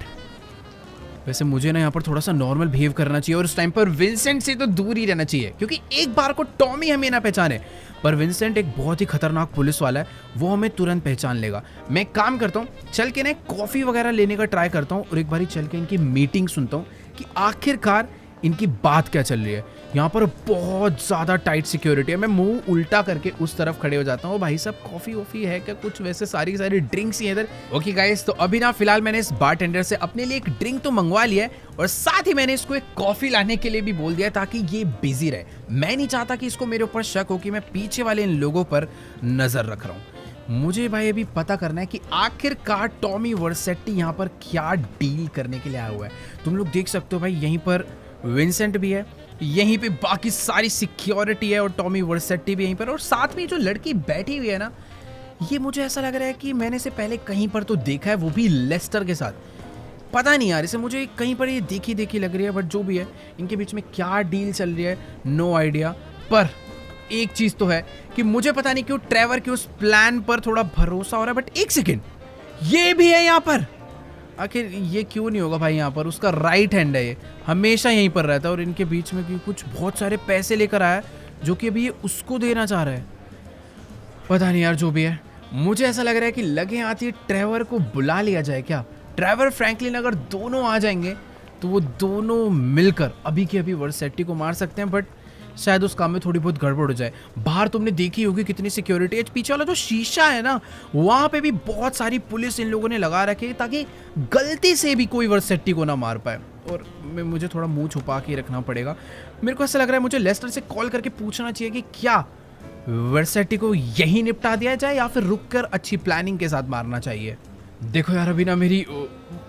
वैसे मुझे ना यहाँ पर थोड़ा सा नॉर्मल बिहेव करना चाहिए और इस टाइम पर विंसेंट से तो दूर ही रहना चाहिए, क्योंकि एक बार को टॉमी हमें ना पहचाने, पर विंसेंट एक बहुत ही खतरनाक पुलिस वाला है, वो हमें तुरंत पहचान लेगा। मैं एक काम करता हूँ, चल के ना कॉफ़ी वगैरह लेने का ट्राई करता हूँ और एक बारी चल के इनकी मीटिंग सुनता हूँ कि आखिरकार इनकी बात क्या चल रही है। यहाँ पर बहुत ज़्यादा टाइट सिक्योरिटी है। मैं मुंह उल्टा करके उस तरफ खड़े हो जाता हूँ। भाई साहब कॉफ़ी वॉफ़ी है क्या कुछ? वैसे सारी ड्रिंक्स ही है इधर। ओके गाइस, तो अभी ना फिलहाल मैंने इस बारटेंडर से अपने लिए एक ड्रिंक तो मंगवा लिया है और साथ ही मैंने इसको एक कॉफ़ी लाने के लिए भी बोल दिया ताकि ये बिजी रहे। मैं नहीं चाहता कि इसको मेरे ऊपर शक हो कि मैं पीछे वाले इन लोगों पर नज़र रख रहा हूँ। मुझे भाई अभी पता करना है कि आखिरकार टॉमी वर्सेटी यहाँ पर क्या डील करने के लिए आया हुआ है। तुम लोग देख सकते हो भाई, यहीं पर विंसेंट भी है, यहीं पे बाकी सारी सिक्योरिटी है और टॉमी वर्सेटी भी यहीं पर, और साथ में जो लड़की बैठी हुई है ना, ये मुझे ऐसा लग रहा है कि मैंने इसे पहले कहीं पर तो देखा है, वो भी लेस्टर के साथ। पता नहीं यार, इसे मुझे कहीं पर ये देखी देखी लग रही है, बट जो भी है इनके बीच में क्या डील चल रही है नो आइडिया। पर एक चीज़ तो है कि मुझे पता नहीं क्यों ट्रेवर के उस प्लान पर थोड़ा भरोसा हो रहा है। बट एक सेकेंड, ये भी है यहाँ पर, आखिर ये क्यों नहीं होगा भाई? यहाँ पर उसका राइट हैंड है, ये हमेशा यहीं पर रहता है और इनके बीच में कुछ बहुत सारे पैसे लेकर आया जो कि अभी ये उसको देना चाह रहा है। पता नहीं यार, जो भी है मुझे ऐसा लग रहा है कि लगे आती ट्रेवर को बुला लिया जाए क्या? ट्रेवर फ्रैंकलिन अगर दोनों आ जाएंगे तो वो दोनों मिलकर अभी के अभी वर्सेटी को मार सकते हैं, बट शायद उस काम में थोड़ी बहुत गड़बड़ हो जाए। बाहर तुमने देखी होगी कितनी सिक्योरिटी है, पीछे वाला जो शीशा है ना, वहाँ पे भी बहुत सारी पुलिस इन लोगों ने लगा रखी है ताकि गलती से भी कोई वर्सेटी को ना मार पाए। और मुझे थोड़ा मुंह छुपा के रखना पड़ेगा। मेरे को ऐसा लग रहा है मुझे लेस्टर से कॉल करके पूछना चाहिए कि क्या वर्सेटी को यही निपटा दिया जाए या फिर रुक कर अच्छी प्लानिंग के साथ मारना चाहिए। देखो यार, अभी ना मेरी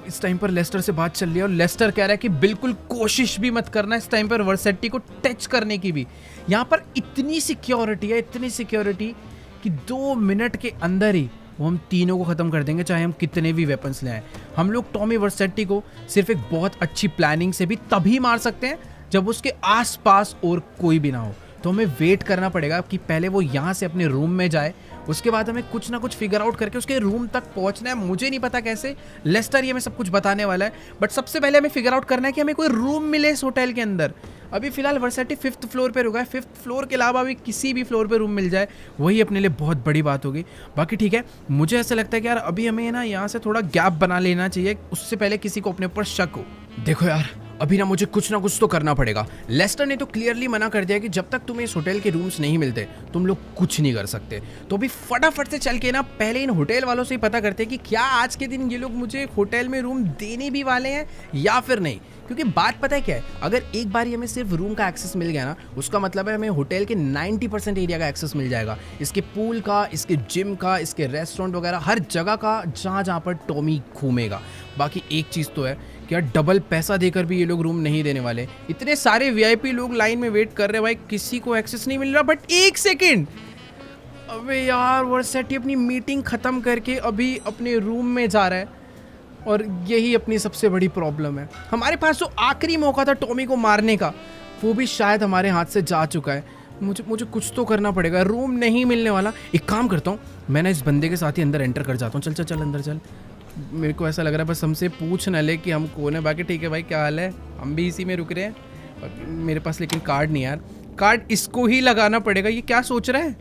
इस टाइम पर लेस्टर से बात चल रही है और लेस्टर कह रहा है कि बिल्कुल कोशिश भी मत करना इस टाइम पर वर्सेटी को टच करने की भी। यहाँ पर इतनी सिक्योरिटी है, इतनी सिक्योरिटी कि 2 मिनट के अंदर ही वो हम तीनों को ख़त्म कर देंगे, चाहे हम कितने भी वेपन्स ले आए। हम लोग टॉमी वर्सेटी को सिर्फ एक बहुत अच्छी प्लानिंग से भी तभी मार सकते हैं जब उसके आसपास और कोई भी ना हो। तो हमें वेट करना पड़ेगा कि पहले वो यहाँ से अपने रूम में जाए, उसके बाद हमें कुछ ना कुछ फिगर आउट करके उसके रूम तक पहुँचना है। मुझे नहीं पता कैसे, लेस्टर ये हमें सब कुछ बताने वाला है, बट सबसे पहले हमें फिगर आउट करना है कि हमें कोई रूम मिले इस होटल के अंदर। अभी फिलहाल वर्सेटी 5th फ्लोर पे रुका है, 5th फ्लोर के अलावा भी किसी भी फ्लोर पे रूम मिल जाए वही अपने लिए बहुत बड़ी बात होगी। बाकी ठीक है, मुझे ऐसा लगता है कि यार अभी हमें ना यहाँ से थोड़ा गैप बना लेना चाहिए, उससे पहले किसी को अपने ऊपर शक हो। देखो यार, अभी ना मुझे कुछ ना कुछ तो करना पड़ेगा। लेस्टर ने तो क्लियरली मना कर दिया कि जब तक तुम्हें इस होटल के रूम्स नहीं मिलते तुम लोग कुछ नहीं कर सकते। तो अभी फटाफट से चल के ना पहले इन होटल वालों से ही पता करते हैं कि क्या आज के दिन ये लोग मुझे होटल में रूम देने भी वाले हैं या फिर नहीं। क्योंकि बात पता है क्या है, अगर एक बार हमें सिर्फ रूम का एक्सेस मिल गया ना, उसका मतलब है हमें होटल के 90% एरिया का एक्सेस मिल जाएगा, इसके पूल का, इसके जिम का, इसके रेस्टोरेंट वगैरह हर जगह का, जहाँ पर टॉमी घूमेगा। बाकी एक चीज़ तो है कि यार डबल पैसा देकर भी ये लोग रूम नहीं देने वाले। इतने सारे वीआईपी लोग लाइन में वेट कर रहे हैं भाई, किसी को एक्सेस नहीं मिल रहा। बट एक सेकेंड, अबे यार वर्सेटी अपनी मीटिंग ख़त्म करके अभी अपने रूम में जा रहा है और यही अपनी सबसे बड़ी प्रॉब्लम है। हमारे पास जो आखिरी मौका था टॉमी को मारने का, वो भी शायद हमारे हाथ से जा चुका है। मुझे कुछ तो करना पड़ेगा, रूम नहीं मिलने वाला। एक काम करता हूँ, मैं ना इस बंदे के साथ ही अंदर एंटर कर जाता हूँ। चल चल चल अंदर चल। मेरे को ऐसा लग रहा है बस हमसे पूछ न ले कि हम कौन है। बाकी ठीक है भाई, क्या हाल है, हम भी इसी में रुक रहे हैं। मेरे पास लेकिन कार्ड नहीं यार, कार्ड इसको ही लगाना पड़ेगा। ये क्या सोच रहा है?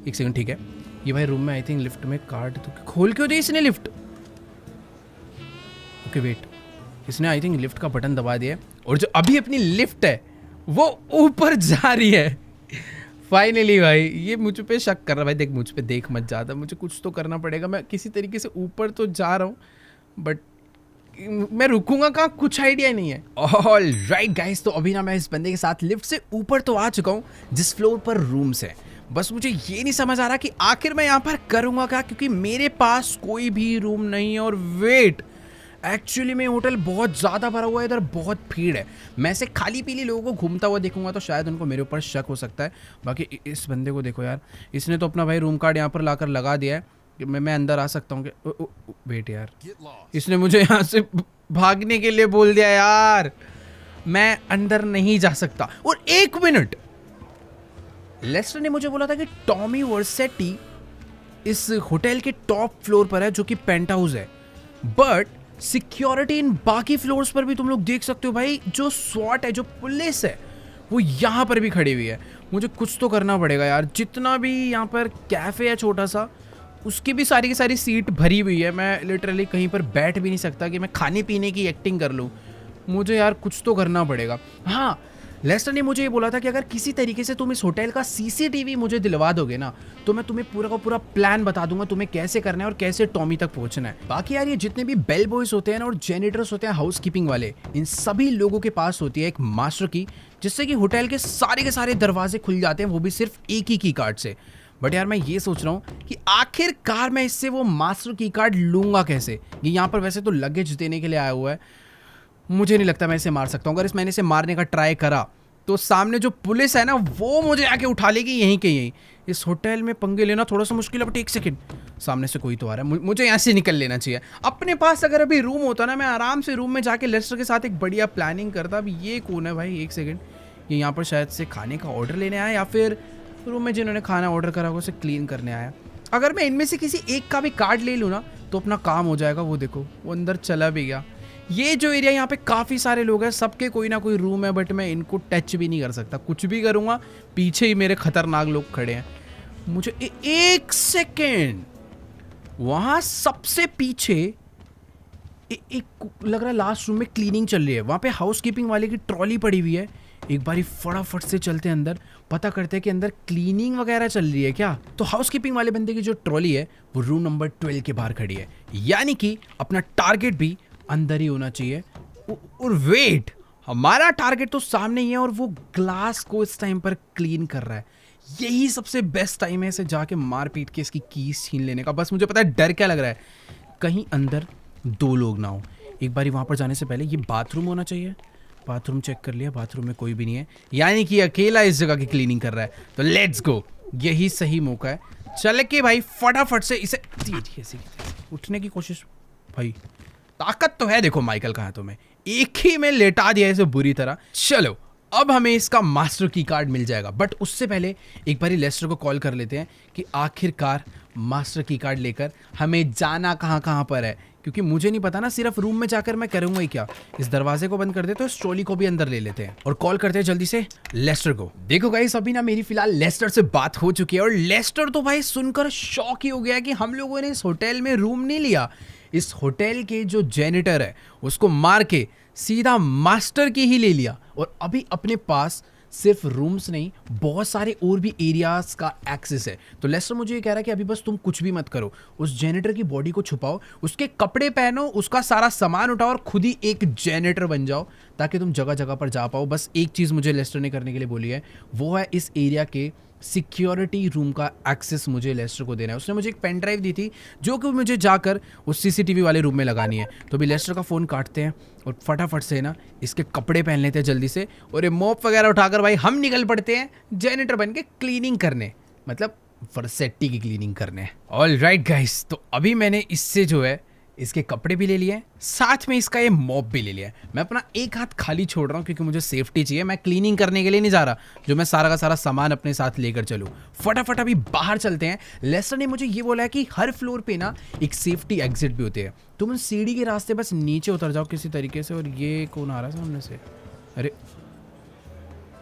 एक सेकंड, ठीक है ये भाई रूम में आई थिंक लिफ्ट में कार्ड तो खोल क्यों दी इसने लिफ्ट? ओके वेट, इसने आई थिंक लिफ्ट का बटन दबा दिया है और जो अभी अपनी लिफ्ट है वो ऊपर जा रही है। फाइनली भाई ये मुझ पे शक कर रहा है। भाई देख, मुझ पे देख मत ज़्यादा, मुझे कुछ तो करना पड़ेगा। मैं किसी तरीके से ऊपर तो जा रहा हूँ बट मैं रुकूंगा कहाँ, कुछ आइडिया नहीं है। ऑल राइट गाइस, तो अभी ना मैं इस बंदे के साथ लिफ्ट से ऊपर तो आ चुका हूँ जिस फ्लोर पर रूम्स है। बस मुझे ये नहीं समझ आ रहा कि आखिर मैं यहाँ पर करूँगा क्या, क्योंकि मेरे पास कोई भी रूम नहीं है। और वेट, एक्चुअली में होटल बहुत ज़्यादा भरा हुआ है, इधर बहुत भीड़ है। मैं ऐसे खाली पीली लोगों को घूमता हुआ देखूंगा तो शायद उनको मेरे ऊपर शक हो सकता है। बाकी इस बंदे को देखो यार, इसने तो अपना भाई रूम कार्ड यहाँ पर लाकर लगा दिया है कि मैं अंदर आ सकता हूँ कि वेट यार, इसने मुझे यहाँ से भागने के लिए बोल दिया यार, मैं अंदर नहीं जा सकता। और एक मिनट, लेस्टर ने मुझे बोला था कि टॉमी वर्सेटी इस होटल के टॉप फ्लोर पर है जो कि पेंट हाउस है, बट सिक्योरिटी इन बाकी फ्लोर्स पर भी तुम लोग देख सकते हो भाई। जो स्वॉट है, जो पुलिस है, वो यहाँ पर भी खड़ी हुई है। मुझे कुछ तो करना पड़ेगा यार। जितना भी यहाँ पर कैफे है छोटा सा, उसकी भी सारी की सारी सीट भरी हुई है। मैं लिटरली कहीं पर बैठ भी नहीं सकता कि मैं खाने पीने की एक्टिंग कर लूँ। मुझे यार कुछ तो करना पड़ेगा। हाँ, लेस्टर ने मुझे ये बोला था कि अगर किसी तरीके से तुम इस होटल का सीसीटीवी मुझे दिलवा दोगे ना, तो मैं तुम्हें पूरा का पूरा प्लान बता दूंगा तुम्हें कैसे करना है और कैसे टॉमी तक पहुंचना है। बाकी यार ये जितने भी बेल बॉयज होते हैं ना और जेनिटर्स होते हैं, हाउस कीपिंग वाले, इन सभी लोगों के पास होती है एक मास्टर की, जिससे कि होटल के सारे दरवाजे खुल जाते हैं, वो भी सिर्फ एक ही कार्ड से। बट यार मैं ये सोच रहा हूँ कि आखिरकार मैं इससे वो मास्टर की कार्ड लूंगा कैसे। ये यहाँ पर वैसे तो लगेज देने के लिए आया हुआ है, मुझे नहीं लगता मैं इसे मार सकता हूँ। अगर मैंने इसे मारने का ट्राई करा तो सामने जो पुलिस है ना, वो मुझे आके उठा लेगी यहीं के यहीं। इस होटल में पंगे लेना थोड़ा सा मुश्किल है। बट एक सेकंड, सामने से कोई तो आ रहा है, मुझे यहाँ से निकल लेना चाहिए। अपने पास अगर अभी रूम होता ना, मैं आराम से रूम में जाके लेस्टर के साथ एक बढ़िया प्लानिंग करता। अब ये कौन है भाई? एक सेकेंड, ये यहाँ पर शायद से खाने का ऑर्डर लेने आया या फिर रूम में जिन्होंने खाना ऑर्डर करा उसे क्लीन करने आया। अगर मैं इनमें से किसी एक का भी कार्ड ले लूँ ना तो अपना काम हो जाएगा। वो देखो, वो अंदर चला भी गया। ये जो एरिया, यहाँ पे काफ़ी सारे लोग हैं, सबके कोई ना कोई रूम है, बट मैं इनको टच भी नहीं कर सकता। कुछ भी करूँगा पीछे ही मेरे खतरनाक लोग खड़े हैं। मुझे एक सेकेंड, वहाँ सबसे पीछे एक लग रहा है लास्ट रूम में क्लीनिंग चल रही है। वहाँ पे हाउस कीपिंग वाले की ट्रॉली पड़ी हुई है। एक बारी फटाफट से चलते हैं अंदर, पता करते हैं कि अंदर क्लीनिंग वगैरह चल रही है क्या। तो हाउस कीपिंग वाले बंदे की जो ट्रॉली है वो रूम नंबर 12 के बाहर खड़ी है, यानी कि अपना टारगेट भी अंदर ही होना चाहिए। और वेट, हमारा टारगेट तो सामने ही है और वो ग्लास को इस टाइम पर क्लीन कर रहा है। यही सबसे बेस्ट टाइम है इसे जाके मार पीट के इसकी कीज छीन लेने का। बस मुझे पता है डर क्या लग रहा है, कहीं अंदर दो लोग ना हो। एक बारी वहां पर जाने से पहले ये बाथरूम होना चाहिए। बाथरूम चेक कर लिया, बाथरूम में कोई भी नहीं है, यानी कि अकेला इस जगह की क्लीनिंग कर रहा है। तो लेट्स गो, यही सही मौका है। चल के भाई फटाफट से इसे उठने की कोशिश। भाई ताकत तो है, देखो माइकल का हाथों में, एक ही में लेटा दिया इसे बुरी तरह। चलो अब हमें इसका मास्टर की कार्ड मिल जाएगा, बट उससे पहले एक बारी लेस्टर को कॉल कर लेते हैं कि आखिरकार मास्टर की कार्ड लेकर हमें जाना कहाँ पर है, क्योंकि मुझे नहीं पता ना, सिर्फ रूम में जाकर मैं करूंगा ही क्या। इस दरवाजे को बंद कर दे तो इस ट्रॉली को भी अंदर ले लेते हैं और कॉल करते हैं जल्दी से लेस्टर को। देखो गाइस, अभी ना मेरी फिलहाल लेस्टर से बात हो चुकी है और लेस्टर तो भाई सुनकर शॉक ही हो गया कि हम लोगों ने इस होटल में रूम नहीं लिया। इस होटल के जो जेनिटर है उसको मार के सीधा मास्टर की ही ले लिया और अभी अपने पास सिर्फ रूम्स नहीं, बहुत सारे और भी एरियाज का एक्सेस है। तो लेस्टर मुझे ये कह रहा है कि अभी बस तुम कुछ भी मत करो, उस जेनिटर की बॉडी को छुपाओ, उसके कपड़े पहनो, उसका सारा सामान उठाओ और खुद ही एक जेनिटर बन जाओ ताकि तुम जगह जगह पर जा पाओ। बस एक चीज़ मुझे लेस्टर ने करने के लिए बोली है, वो है इस एरिया के सिक्योरिटी रूम का एक्सेस मुझे लेस्टर को देना है। उसने मुझे एक पेन ड्राइव दी थी जो कि मुझे जाकर उस सीसीटीवी वाले रूम में लगानी है। तो अभी लेस्टर का फ़ोन काटते हैं और फटाफट से ना इसके कपड़े पहन लेते हैं जल्दी से, और ये मोप वगैरह उठाकर भाई हम निकल पड़ते हैं जेनिटर बन के क्लीनिंग करने, मतलब वर्सेटी की क्लीनिंग करने। ऑल राइट गाइस, तो अभी मैंने इससे जो है इसके कपड़े भी ले लिए, साथ में इसका ये मॉप भी ले लिया। मैं अपना एक हाथ खाली छोड़ रहा हूँ क्योंकि मुझे सेफ्टी चाहिए। मैं क्लीनिंग करने के लिए नहीं जा रहा जो मैं सारा का सारा सामान अपने साथ लेकर चलूँ। फटाफट अभी बाहर चलते हैं। लेस्टर ने मुझे ये बोला है कि हर फ्लोर पे ना एक सेफ्टी एग्जिट भी होती है। तुम सीढ़ी के रास्ते बस नीचे उतर जाओ किसी तरीके से। और ये कौन आ रहा है सामने से? अरे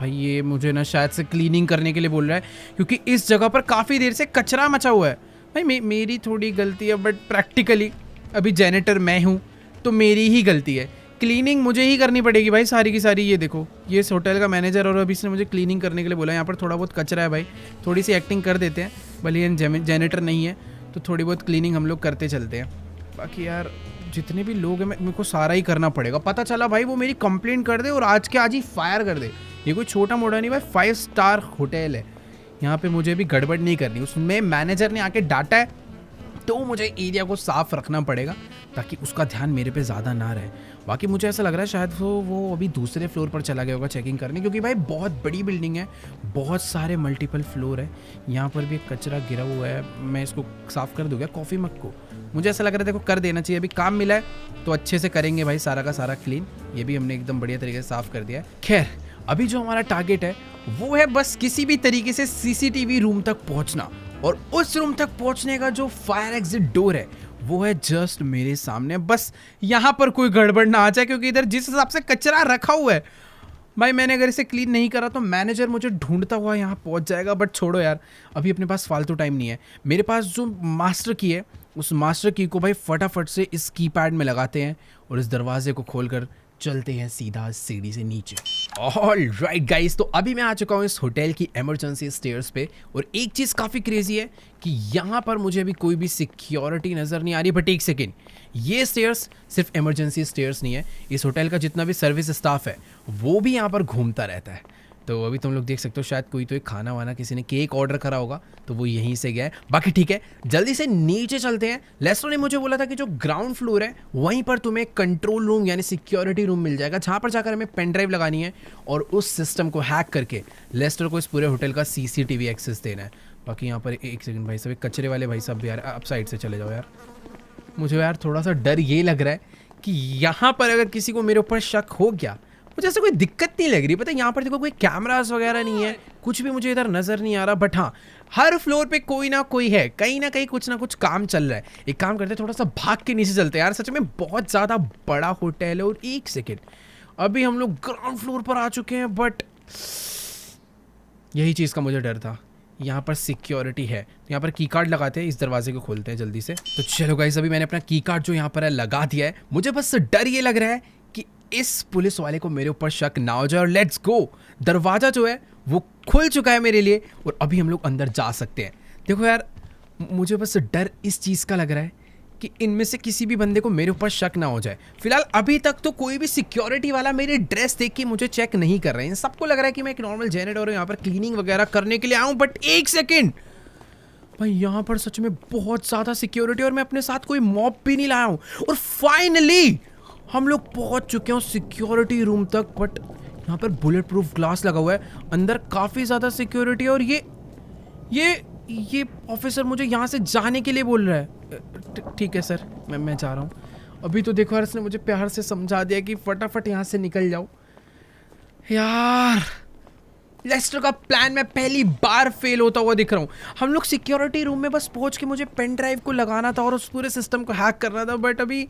भाई ये मुझे ना शायद से क्लीनिंग करने के लिए बोल रहा है क्योंकि इस जगह पर काफ़ी देर से कचरा मचा हुआ है। भाई मेरी थोड़ी गलती है, बट प्रैक्टिकली अभी जेनेटर मैं हूँ तो मेरी ही गलती है। क्लीनिंग मुझे ही करनी पड़ेगी भाई सारी की सारी। ये देखो, ये इस होटल का मैनेजर और अभी इसने मुझे क्लीनिंग करने के लिए बोला। यहाँ पर थोड़ा बहुत कचरा है भाई, थोड़ी सी एक्टिंग कर देते हैं। भले ये जेनेटर नहीं है तो थोड़ी बहुत क्लीनिंग हम लोग करते चलते हैं। बाकी यार जितने भी लोग हैं मेरे को सारा ही करना पड़ेगा। पता चला भाई वो मेरी कंप्लेंट कर दे और आज के आज ही फायर कर दे। ये कोई छोटा मोटा नहीं भाई, 5 स्टार होटल है। यहाँ पे मुझे भी गड़बड़ नहीं करनी। उसमें मैनेजर ने आके डांटा है तो मुझे एरिया को साफ रखना पड़ेगा ताकि उसका ध्यान मेरे पे ज़्यादा ना रहे। बाकी मुझे ऐसा लग रहा है शायद वो अभी दूसरे फ्लोर पर चला गया होगा चेकिंग करने, क्योंकि भाई बहुत बड़ी बिल्डिंग है, बहुत सारे मल्टीपल फ्लोर है। यहाँ पर भी एक कचरा गिरा हुआ है, मैं इसको साफ़ कर दूँगा कॉफ़ी मग को। मुझे ऐसा लग रहा है देखो कर देना चाहिए। अभी काम मिला है तो अच्छे से करेंगे भाई सारा का सारा क्लीन। ये भी हमने एकदम बढ़िया तरीके से साफ़ कर दिया है। खैर अभी जो हमारा टारगेट है वो है बस किसी भी तरीके से सीसीटीवी रूम तक पहुंचना, और उस रूम तक पहुंचने का जो फायर एग्जिट डोर है वो है जस्ट मेरे सामने। बस यहाँ पर कोई गड़बड़ ना आ जाए क्योंकि इधर जिस हिसाब से कचरा रखा हुआ है भाई, मैंने अगर इसे क्लीन नहीं करा तो मैनेजर मुझे ढूंढता हुआ यहाँ पहुँच जाएगा। बट छोड़ो यार, अभी अपने पास फालतू टाइम नहीं है। मेरे पास जो मास्टर की है उस मास्टर की को भाई फटाफट से इस कीपैड में लगाते हैं और इस दरवाजे को खोलकर चलते हैं सीधा सीढ़ी से नीचे। ऑल राइट गाइस, तो अभी मैं आ चुका हूँ इस होटल की इमरजेंसी स्टेयर्स पे, और एक चीज़ काफ़ी क्रेजी है कि यहाँ पर मुझे अभी कोई भी सिक्योरिटी नज़र नहीं आ रही। बट एक सेकेंड, ये स्टेयर्स सिर्फ इमरजेंसी स्टेयर्स नहीं है, इस होटल का जितना भी सर्विस स्टाफ है वो भी यहाँ पर घूमता रहता है। तो अभी तुम लोग देख सकते हो शायद कोई तो एक खाना वाना किसी ने केक ऑर्डर करा होगा तो वो यहीं से गया है। बाकी ठीक है, जल्दी से नीचे चलते हैं। लेस्टर ने मुझे बोला था कि जो ग्राउंड फ्लोर है वहीं पर तुम्हें कंट्रोल रूम यानी सिक्योरिटी रूम मिल जाएगा, जहाँ पर जाकर हमें पेन ड्राइव लगानी है और उस सिस्टम को हैक करके लेस्टर को इस पूरे होटल का सीसीटीवी एक्सेस देना है। बाकी यहाँ पर एक सेकंड भाई साहब, कचरे वाले भाई साहब यार आप साइड से चले जाओ यार। मुझे यार थोड़ा सा डर ये लग रहा है कि यहाँ पर अगर किसी को मेरे ऊपर शक हो गया, मुझे ऐसा कोई दिक्कत नहीं लग रही। पता है यहाँ पर देखो कोई कैमरास वगैरह नहीं है, कुछ भी मुझे इधर नज़र नहीं आ रहा। बट हाँ, हर फ्लोर पे कोई ना कोई है, कहीं ना कहीं कुछ ना कुछ काम चल रहा है। एक काम करते हैं, थोड़ा सा भाग के नीचे चलते हैं यार, सच में बहुत ज़्यादा बड़ा होटल है। और एक सेकेंड, अभी हम लोग ग्राउंड फ्लोर पर आ चुके हैं, बट यही चीज़ का मुझे डर था। यहाँ पर सिक्योरिटी है, यहाँ पर की कार्ड लगाते हैं, इस दरवाजे को खोलते हैं जल्दी से। तो चलो गाइस, अभी मैंने अपना की कार्ड जो यहाँ पर है लगा दिया है। मुझे बस डर ये लग रहा है कि इस पुलिस वाले को मेरे ऊपर शक ना हो जाए। और लेट्स गो, दरवाजा जो है वो खुल चुका है मेरे लिए और अभी हम लोग अंदर जा सकते हैं। देखो यार, मुझे बस डर इस चीज़ का लग रहा है कि इनमें से किसी भी बंदे को मेरे ऊपर शक ना हो जाए। फिलहाल अभी तक तो कोई भी सिक्योरिटी वाला मेरी ड्रेस देख के मुझे चेक नहीं कर रहे हैं। सबको लग रहा है कि मैं एक नॉर्मल जेनेटर और यहाँ पर क्लीनिंग वगैरह करने के लिए आऊँ। बट एक सेकेंड भाई, यहाँ पर सच में बहुत ज़्यादा सिक्योरिटी और मैं अपने साथ कोई मॉब भी नहीं लाया हूँ। और फाइनली हम लोग पहुँच चुके हैं सिक्योरिटी रूम तक। बट यहाँ पर बुलेट प्रूफ ग्लास लगा हुआ है, अंदर काफ़ी ज़्यादा सिक्योरिटी। और ये ऑफिसर मुझे यहाँ से जाने के लिए बोल रहा है। ठीक है सर, मैं जा रहा हूँ। अभी तो देखो यार, इसने मुझे प्यार से समझा दिया कि फटाफट यहाँ से निकल जाओ। यार लेस्टर का प्लान मैं पहली बार फेल होता हुआ दिख रहा हूँ। हम लोग सिक्योरिटी रूम में बस पहुँच के मुझे पेन ड्राइव को लगाना था और उस पूरे सिस्टम को हैक करना था। बट अभी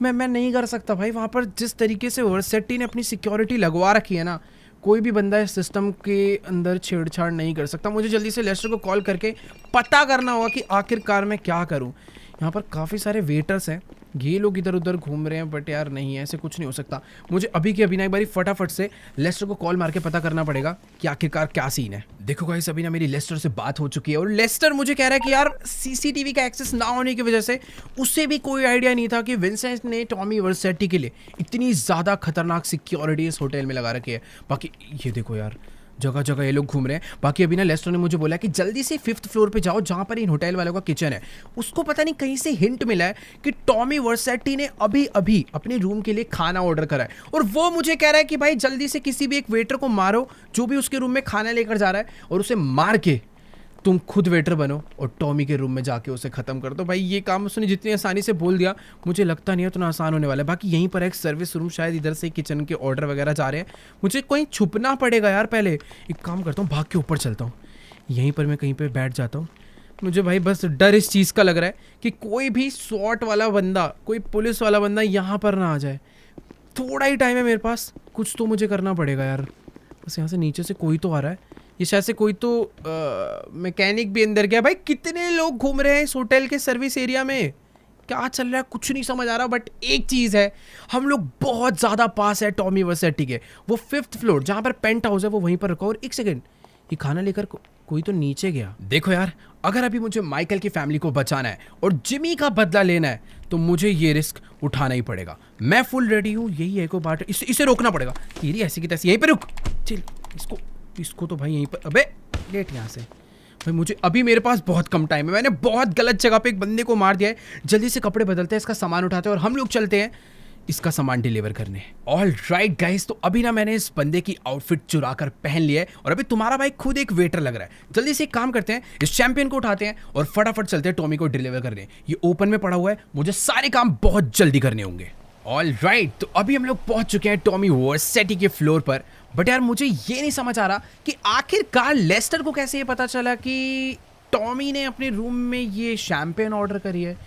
मैं नहीं कर सकता भाई। वहाँ पर जिस तरीके से वर्सेटी ने अपनी सिक्योरिटी लगवा रखी है ना, कोई भी बंदा इस सिस्टम के अंदर छेड़छाड़ नहीं कर सकता। मुझे जल्दी से लेस्टर को कॉल करके पता करना होगा कि आखिरकार मैं क्या करूं। यहाँ पर काफ़ी सारे वेटर्स हैं, ये लोग इधर उधर घूम रहे हैं। बट यार नहीं, ऐसे कुछ नहीं हो सकता। मुझे अभी के अभी ना एक बारी फटाफट से लेस्टर को कॉल मार के पता करना पड़ेगा कि आखिरकार क्या सीन है। देखो गाइस, अभी ना मेरी लेस्टर से बात हो चुकी है और लेस्टर मुझे कह रहा है कि यार सीसीटीवी का एक्सेस ना होने की वजह से उसे भी कोई आइडिया नहीं था कि विंसेंट ने टॉमी वर्सेटी के लिए इतनी ज़्यादा खतरनाक सिक्योरिटी इस होटल में लगा रखी है। बाकी ये देखो यार, जगह जगह ये लोग घूम रहे हैं। बाकी अभी ना लेस्टर ने मुझे बोला कि जल्दी से 5th फ्लोर पे जाओ जहाँ पर इन होटल वालों का किचन है। उसको पता नहीं कहीं से हिंट मिला है कि टॉमी वर्सेटी ने अभी अभी अपने रूम के लिए खाना ऑर्डर करा है और वो मुझे कह रहा है कि भाई जल्दी से किसी भी एक वेटर को मारो जो भी उसके रूम में खाना लेकर जा रहा है और उसे मार के तुम खुद वेटर बनो और टॉमी के रूम में जाके उसे ख़त्म कर दो। भाई ये काम उसने जितनी आसानी से बोल दिया, मुझे लगता नहीं है उतना आसान होने वाला है। बाकी यहीं पर एक सर्विस रूम, शायद इधर से किचन के ऑर्डर वगैरह जा रहे हैं। मुझे कहीं छुपना पड़ेगा यार। पहले एक काम करता हूँ, भाग के ऊपर चलता हूँ, यहीं पर मैं कहीं पर बैठ जाता हूँ। मुझे भाई बस डर इस चीज़ का लग रहा है कि कोई भी स्वॉट वाला बंदा, कोई पुलिस वाला बंदा यहाँ पर ना आ जाए। थोड़ा ही टाइम है मेरे पास, कुछ तो मुझे करना पड़ेगा यार। बस यहाँ से नीचे से कोई तो आ रहा है, ये शायद से कोई तो मैकेनिक भी अंदर गया। भाई कितने लोग घूम रहे हैं इस होटल के सर्विस एरिया में, क्या चल रहा है कुछ नहीं समझ आ रहा। बट एक चीज़ है, हम लोग बहुत ज़्यादा पास है टॉमी वर्सेटी के। वो 5th फ्लोर जहाँ पर पेंट हाउस है वो वहीं पर रखा। और एक सेकेंड, ये खाना लेकर कोई तो नीचे गया। देखो यार, अगर अभी मुझे माइकल की फैमिली को बचाना है और जिमी का बदला लेना है तो मुझे ये रिस्क उठाना ही पड़ेगा। मैं फुल रेडी हूँ। यही है को बात, इसे रोकना पड़ेगा। तेरी ऐसी की तैसी, यहीं पे रुक। चल इसको तो भाई यहीं पर, अबे लेट यहाँ से। भाई मुझे अभी, मेरे पास बहुत कम टाइम है, मैंने बहुत गलत जगह पे एक बंदे को मार दिया है। जल्दी से कपड़े बदलते हैं, इसका सामान उठाते हैं और हम लोग चलते हैं इसका सामान डिलीवर करने। ऑल राइट गाइस, तो अभी ना मैंने इस बंदे की आउटफिट चुरा कर पहन लिया है और अभी तुम्हारा भाई खुद एक वेटर लग रहा है। जल्दी से एक काम करते हैं, इस चैंपियन को उठाते हैं और फटाफट चलते हैं टॉमी को डिलीवर करने। ये ओपन में पड़ा हुआ है, मुझे सारे काम बहुत जल्दी करने होंगे। ऑल राइट, तो अभी हम लोग पहुंच चुके हैं टॉमी वर्सेटी के फ्लोर पर। बट यार मुझे ये नहीं समझ आ रहा कि आखिरकार लेस्टर को कैसे ये पता चला कि टॉमी ने अपने रूम में ये शैंपेन ऑर्डर करी है।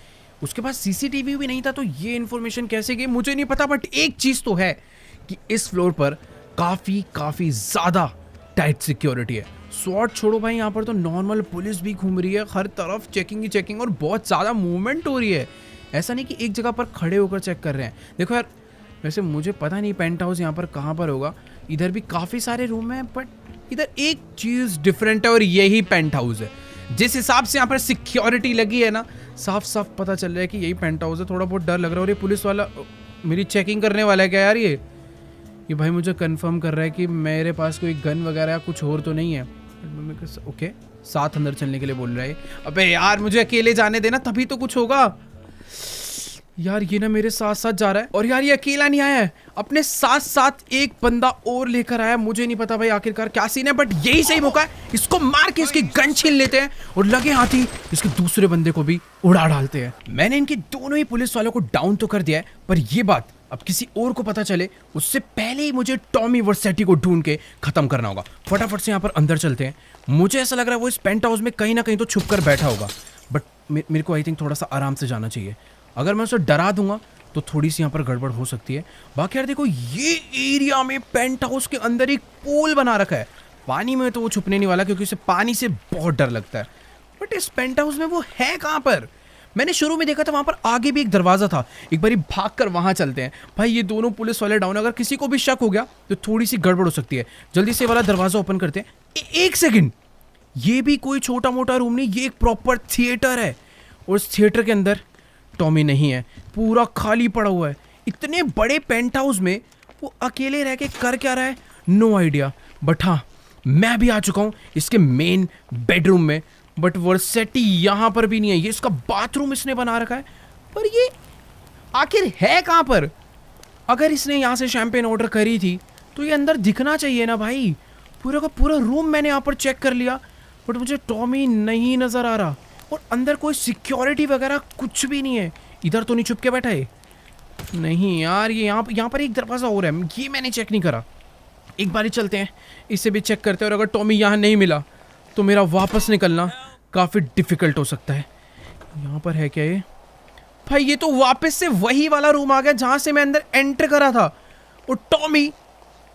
उसके पास सीसीटीवी भी नहीं था, तो ये इन्फॉर्मेशन कैसे गई मुझे नहीं पता। बट एक चीज़ तो है कि इस फ्लोर पर काफ़ी ज़्यादा टाइट सिक्योरिटी है। स्वॉट छोड़ो भाई, यहाँ पर तो नॉर्मल पुलिस भी घूम रही है, हर तरफ चेकिंग ही चेकिंग और बहुत ज़्यादा मूवमेंट हो रही है। ऐसा नहीं कि एक जगह पर खड़े होकर चेक कर रहे हैं। देखो यार, वैसे मुझे पता नहीं पेंट हाउस यहाँ पर कहाँ पर होगा। इधर भी काफ़ी सारे रूम हैं, बट इधर एक चीज़ डिफरेंट है और यही पेंट हाउस है। जिस हिसाब से यहाँ पर सिक्योरिटी लगी है ना, साफ साफ पता चल रहा है कि यही पेंट हाउस है। थोड़ा बहुत डर लग रहा है। और ये पुलिस वाला मेरी चेकिंग करने वाला है क्या यार? ये भाई मुझे कंफर्म कर रहा है कि मेरे पास कोई गन वगैरह या कुछ और तो नहीं है। ओके, साथ अंदर चलने के लिए बोल रहा है। अबे यार मुझे अकेले जाने देना, तभी तो कुछ होगा। यार ये ना मेरे साथ साथ जा रहा है और यार ये अकेला नहीं आया है, अपने साथ साथ एक बंदा और लेकर आया। मुझे नहीं पता भाई आखिरकार क्या सीन है, बट यही सही मौका है, इसको मार के इसकी गन छीन लेते हैं और लगे हाथ ही इसके दूसरे बंदे को भी उड़ा डालते हैं। मैंने इनके दोनों ही पुलिस वालों को डाउन तो कर दिया है, पर ये बात अब किसी और को पता चले उससे पहले ही मुझे टॉमी वर्सेटी को ढूंढ के खत्म करना होगा। फटाफट से यहाँ पर अंदर चलते हैं। मुझे ऐसा लग रहा है वो इस पेंट हाउस में कहीं ना कहीं तो छुप कर बैठा होगा, बट मेरे को आई थिंक थोड़ा सा आराम से जाना चाहिए। अगर मैं उसे डरा दूंगा तो थोड़ी सी यहाँ पर गड़बड़ हो सकती है। बाकी यार देखो, ये एरिया में पेंट हाउस के अंदर एक पूल बना रखा है। पानी में तो वो छुपने नहीं वाला क्योंकि उसे पानी से बहुत डर लगता है, बट इस पेंट हाउस में वो है कहाँ पर? मैंने शुरू में देखा था वहाँ पर आगे भी एक दरवाज़ा था। एक बारी भाग कर वहाँ चलते हैं। भाई ये दोनों पुलिस वाले डाउन, अगर किसी को भी शक हो गया तो थोड़ी सी गड़बड़ हो सकती है। जल्दी से वाला दरवाज़ा ओपन करते हैं। एक सेकेंड, ये भी कोई छोटा मोटा रूम नहीं, ये एक प्रॉपर थिएटर है और इस थिएटर के अंदर टॉमी नहीं है, पूरा खाली पड़ा हुआ है। इतने बड़े पेंट हाउस में वो अकेले रह के कर क्या रहा है, नो आइडिया। बट हाँ, मैं भी आ चुका हूँ इसके मेन बेडरूम में, बट वर्सेटी यहाँ पर भी नहीं है। ये इसका बाथरूम इसने बना रखा है, पर ये आखिर है कहाँ पर? अगर इसने यहाँ से शैंपेन ऑर्डर करी थी तो ये अंदर दिखना चाहिए ना भाई। पूरा का पूरा रूम मैंने यहाँ पर चेक कर लिया, बट मुझे टॉमी नहीं नज़र आ रहा और अंदर कोई सिक्योरिटी वगैरह कुछ भी नहीं है। इधर तो नहीं छुप के बैठा है? नहीं यार, ये यहाँ पर एक दरवाज़ा और है, ये मैंने चेक नहीं करा। एक बारी चलते हैं, इसे भी चेक करते हैं, और अगर टॉमी यहाँ नहीं मिला तो मेरा वापस निकलना काफ़ी डिफ़िकल्ट हो सकता है। यहाँ पर है क्या ये? भाई ये तो वापस से वही वाला रूम आ गया जहाँ से मैं अंदर एंटर करा था और टॉमी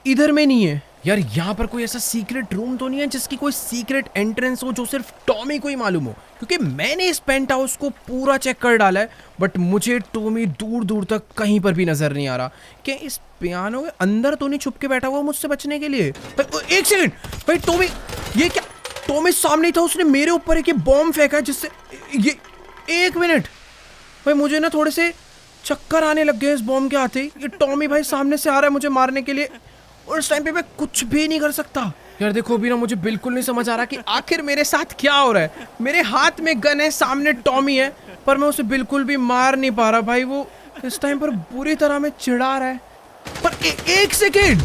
इधर में नहीं है। यार यहाँ पर कोई ऐसा सीक्रेट रूम तो नहीं है जिसकी कोई सीक्रेट एंट्रेंस हो जो सिर्फ टॉमी को ही मालूम हो? क्योंकि मैंने इस पेंट हाउस को पूरा चेक कर डाला है, बट मुझे टॉमी दूर दूर तक कहीं पर भी नजर नहीं आ रहा। क्या इस पियानो के अंदर तो नहीं छुप के बैठा हुआ मुझसे बचने के लिए? एक सेकेंड भाई, टॉमी ये क्या? टॉमी सामने था, उसने मेरे ऊपर एक बॉम्ब फेंका जिससे ये, एक मिनट भाई, मुझे ना थोड़े से चक्कर आने लग गए इस बॉम्ब के आते ही। ये टॉमी भाई सामने से आ रहा है मुझे मारने के लिए और इस टाइम पे मैं कुछ भी नहीं कर सकता। यार देखो अभी ना मुझे बिल्कुल नहीं समझ आ रहा कि आखिर मेरे साथ क्या हो रहा है। मेरे हाथ में गन है, सामने टॉमी है, पर मैं उसे बिल्कुल भी मार नहीं पा रहा। भाई वो इस टाइम पर बुरी तरह में चिढ़ा रहा है। पर एक सेकेंड,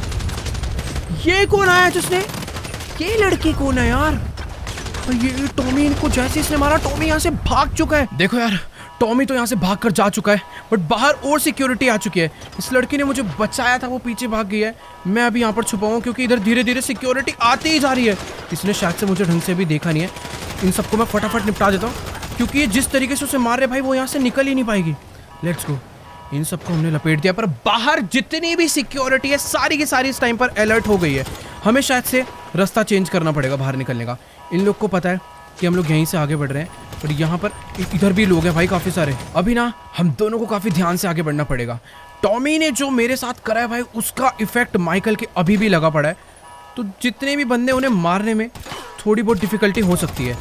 ये कौन आया जिसने? ये लड़की कौन है यार? ये टॉमी इनको जैसे इसने मारा, टॉमी यहाँ से भाग चुका है। देखो यार, टॉमी तो यहाँ से भाग कर जा चुका है, बट बाहर और सिक्योरिटी आ चुकी है। इस लड़की ने मुझे बचाया था, वो पीछे भाग गई है। मैं अभी यहाँ पर छुपा हूँ क्योंकि इधर धीरे धीरे सिक्योरिटी आती ही जा रही है। इसने शायद से मुझे ढंग से भी देखा नहीं है। इन सबको मैं फटाफट निपटा देता हूँ, क्योंकि ये जिस तरीके से उसे मार रहे भाई, वो यहाँ से निकल ही नहीं पाएगी। Let's go. इन सबको हमने लपेट दिया, पर बाहर जितनी भी सिक्योरिटी है सारी की सारी इस टाइम पर अलर्ट हो गई है। हमें शायद से रास्ता चेंज करना पड़ेगा बाहर निकलने का। इन लोग को पता है कि हम लोग यहीं से आगे बढ़ रहे हैं, पर यहाँ पर इधर भी लोग हैं भाई काफ़ी सारे। अभी ना हम दोनों को काफ़ी ध्यान से आगे बढ़ना पड़ेगा। टॉमी ने जो मेरे साथ करा है भाई, उसका इफेक्ट माइकल के अभी भी लगा पड़ा है। तो जितने भी बंदे, उन्हें मारने में थोड़ी बहुत डिफिकल्टी हो सकती है।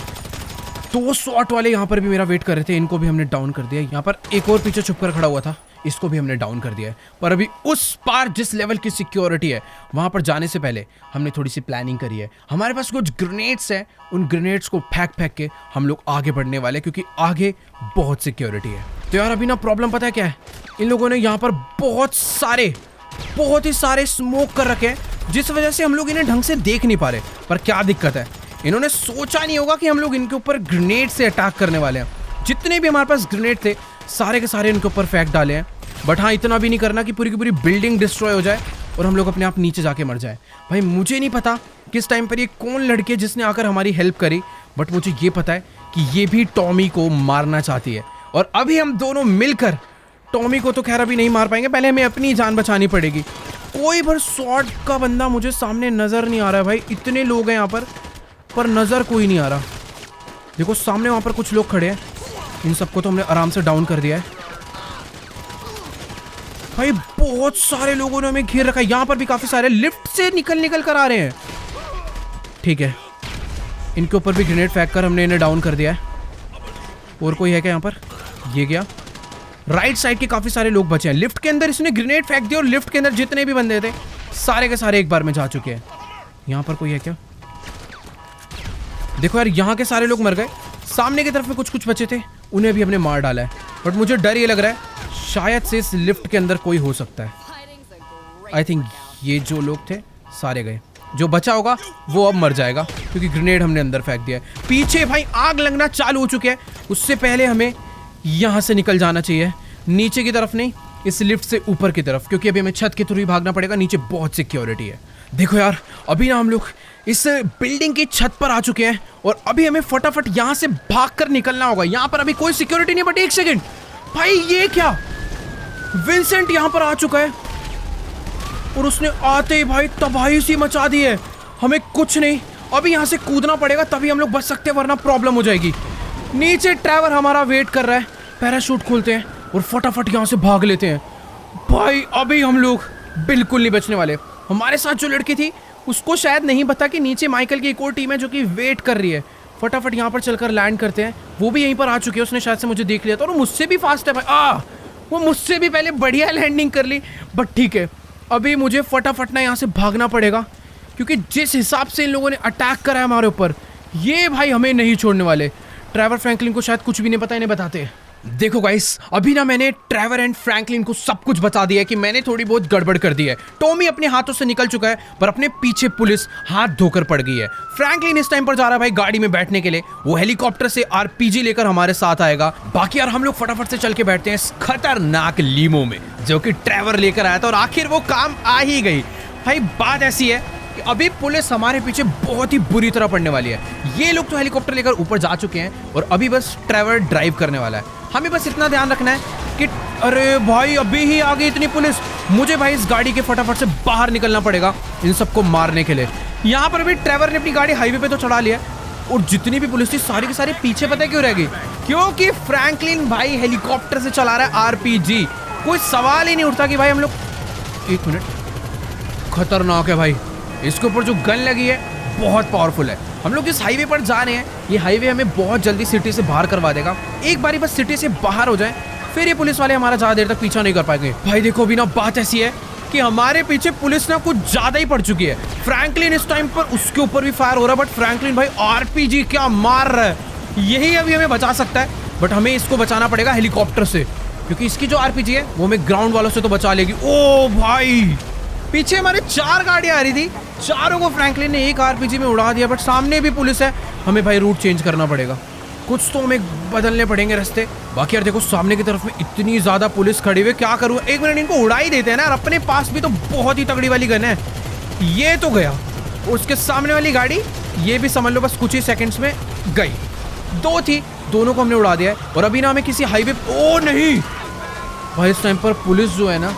2 शॉट वाले यहाँ पर भी मेरा वेट कर रहे थे, इनको भी हमने डाउन कर दिया। यहाँ पर एक और पीछे छुप कर खड़ा हुआ था, इसको भी हमने डाउन कर दिया है। पर अभी उस पार जिस लेवल की सिक्योरिटी है, वहां पर जाने से पहले हमने थोड़ी सी प्लानिंग करी है। हमारे पास कुछ ग्रेनेड्स हैं, उन ग्रेनेड्स को फेंक के हम लोग आगे बढ़ने वाले, क्योंकि आगे बहुत सिक्योरिटी है। तो यार अभी ना प्रॉब्लम पता है क्या है, इन लोगों ने यहाँ पर बहुत ही सारे स्मोक कर रखे हैं, जिस वजह से हम लोग इन्हें ढंग से देख नहीं पा रहे। पर क्या दिक्कत है, इन्होंने सोचा नहीं होगा कि हम लोग इनके ऊपर ग्रेनेड से अटैक करने वाले हैं। जितने भी हमारे पास ग्रेनेड थे सारे के सारे इनके ऊपर फेंक डाले हैं। बट हाँ, इतना भी नहीं करना कि पूरी की पूरी बिल्डिंग डिस्ट्रॉय हो जाए और हम लोग अपने आप नीचे जाके मर जाए। भाई मुझे नहीं पता किस टाइम पर ये कौन लड़की है जिसने आकर हमारी हेल्प करी, बट मुझे ये पता है कि ये भी टॉमी को मारना चाहती है। और अभी हम दोनों मिलकर टॉमी को तो खैर अभी नहीं मार पाएंगे, पहले हमें अपनी जान बचानी पड़ेगी। कोई भर स्वॉर्ड का बंदा मुझे सामने नजर नहीं आ रहा है भाई, इतने लोग हैं यहाँ पर नजर कोई नहीं आ रहा। देखो सामने वहाँ पर कुछ लोग खड़े हैं, इन सबको तो हमने आराम से डाउन कर दिया है। भाई बहुत सारे लोगों ने हमें घेर रखा है, यहाँ पर भी काफी सारे लिफ्ट से निकल कर आ रहे हैं। ठीक है, इनके ऊपर भी ग्रेनेड फेंक कर हमने इन्हें डाउन कर दिया है। और कोई है क्या यहाँ पर? ये गया। राइट साइड के काफी सारे लोग बचे हैं। लिफ्ट के अंदर इसने ग्रेनेड फेंक दिया और लिफ्ट के अंदर जितने भी बंदे थे सारे के सारे एक बार में जा चुके हैं। यहाँ पर कोई है क्या? देखो यार, यहाँ के सारे लोग मर गए। सामने की तरफ में कुछ बचे थे, उन्हें भी हमने मार डाला है। बट मुझे डर ये लग रहा है शायद से इस लिफ्ट के अंदर कोई हो सकता है। आई थिंक ये जो लोग थे सारे गए, जो बचा होगा वो अब मर जाएगा, क्योंकि ग्रेनेड हमने अंदर फेंक दिया है। पीछे भाई आग लगना चालू हो चुके हैं, उससे पहले हमें यहाँ से निकल जाना चाहिए, नीचे की तरफ नहीं, इस लिफ्ट से ऊपर की तरफ, क्योंकि अभी हमें छत के थ्रू ही भागना पड़ेगा। नीचे बहुत सिक्योरिटी है। देखो यार, अभी ना हम लोग इस बिल्डिंग की छत पर आ चुके हैं और अभी हमें फटाफट यहाँ से भागकर निकलना होगा। यहाँ पर अभी कोई सिक्योरिटी नहीं, बट एक सेकंड भाई, ये क्या? विंसेंट यहाँ पर आ चुका है और उसने आते ही भाई तबाही सी मचा दी है। हमें कुछ नहीं, अभी यहाँ से कूदना पड़ेगा तभी हम लोग बच सकते हैं, वरना प्रॉब्लम हो जाएगी। नीचे ट्रैवर हमारा वेट कर रहा है, पैराशूट खोलते हैं और फटाफट यहाँ से भाग लेते हैं। भाई अभी हम लोग बिल्कुल नहीं बचने वाले। हमारे साथ जो लड़की थी उसको शायद नहीं पता कि नीचे माइकल की एक और टीम है जो कि वेट कर रही है। फटाफट यहाँ पर चलकर लैंड करते हैं। वो भी यहीं पर आ चुकी है, उसने शायद से मुझे देख लिया था और मुझसे भी फास्ट है भाई। वो मुझसे भी पहले बढ़िया लैंडिंग कर ली। बट ठीक है, अभी मुझे फटाफट ना यहाँ से भागना पड़ेगा, क्योंकि जिस हिसाब से इन लोगों ने अटैक करा है हमारे ऊपर, ये भाई हमें नहीं छोड़ने वाले। ट्रैवर फ्रैंकलिन को शायद कुछ भी नहीं पता, इन्हें बताते हैं। देखो गाइस, अभी ना मैंने ट्रैवर एंड फ्रैंकलिन को सब कुछ बता दिया है कि मैंने थोड़ी बहुत गड़बड़ कर दी है। टॉमी अपने हाथों से निकल चुका है, पर अपने पीछे पुलिस हाथ धोकर पड़ गई है। फ्रैंकलिन इस टाइम पर जा रहा है भाई गाड़ी में बैठने के लिए, वो हेलीकॉप्टर से आरपीजी लेकर हमारे साथ आएगा। बाकी यार हम लोग फटाफट से चल के बैठते हैं इस खतरनाक लीमो में, जो कि ट्रैवर लेकर आया था और आखिर वो काम आ ही गई। भाई बात ऐसी है कि अभी पुलिस हमारे पीछे बहुत ही बुरी तरह पड़ने वाली है। ये लोग तो हेलीकॉप्टर लेकर ऊपर जा चुके हैं और अभी बस ट्रैवर ड्राइव करने वाला है। हमें बस इतना ध्यान रखना है कि अरे भाई अभी ही आ गई इतनी पुलिस। मुझे भाई इस गाड़ी के फटाफट से बाहर निकलना पड़ेगा इन सबको मारने के लिए। यहाँ पर अभी ट्रैवर ने अपनी गाड़ी हाईवे पे तो चढ़ा लिया और जितनी भी पुलिस थी सारी की सारी पीछे। पता है क्यों रहेगी? क्योंकि फ्रैंकलिन भाई हेलीकॉप्टर से चला रहा है आरपीजी। कोई सवाल ही नहीं उठता कि भाई हम लोग, एक मिनट, खतरनाक है भाई। इसके ऊपर जो गन लगी है बहुत पावरफुल है। हम लोग इस हाईवे पर जा रहे हैं, ये हाईवे हमें बहुत जल्दी सिटी से बाहर करवा देगा। एक बारी बस सिटी से बाहर हो जाए, फिर ये पुलिस वाले हमारा ज्यादा देर तक पीछा नहीं कर पाएंगे। भाई देखो अभी ना बात ऐसी है कि हमारे पीछे पुलिस ना कुछ ज्यादा ही पड़ चुकी है। फ्रैंकलिन इस टाइम पर उसके ऊपर भी फायर हो रहा है, बट फ्रैंकलिन भाई आरपीजी क्या मार रहा है। यही अभी हमें बचा सकता है, बट हमें इसको बचाना पड़ेगा हेलीकॉप्टर से, क्योंकि इसकी जो आरपीजी है वो हमें ग्राउंड वालों से तो बचा लेगी। ओ भाई पीछे हमारे 4 गाड़ियां आ रही थी, चारों को फ्रैंकलिन ने एक आरपीजी में उड़ा दिया। बट सामने भी पुलिस है, हमें भाई रूट चेंज करना पड़ेगा, कुछ तो हमें बदलने पड़ेंगे रास्ते। बाकी यार देखो सामने की तरफ में इतनी ज्यादा पुलिस खड़ी हुई, क्या करूँ, एक मिनट इनको उड़ा ही देते हैं ना यार, अपने पास भी तो बहुत ही तगड़ी वाली गन है। ये तो गया, उसके सामने वाली गाड़ी ये भी समझ लो बस कुछ ही सेकंड्स में गई। 2 थी, दोनों को हमने उड़ा दिया है। और अभी ना हमें किसी हाईवे, ओ नहीं भाई इस टाइम पर पुलिस जो है ना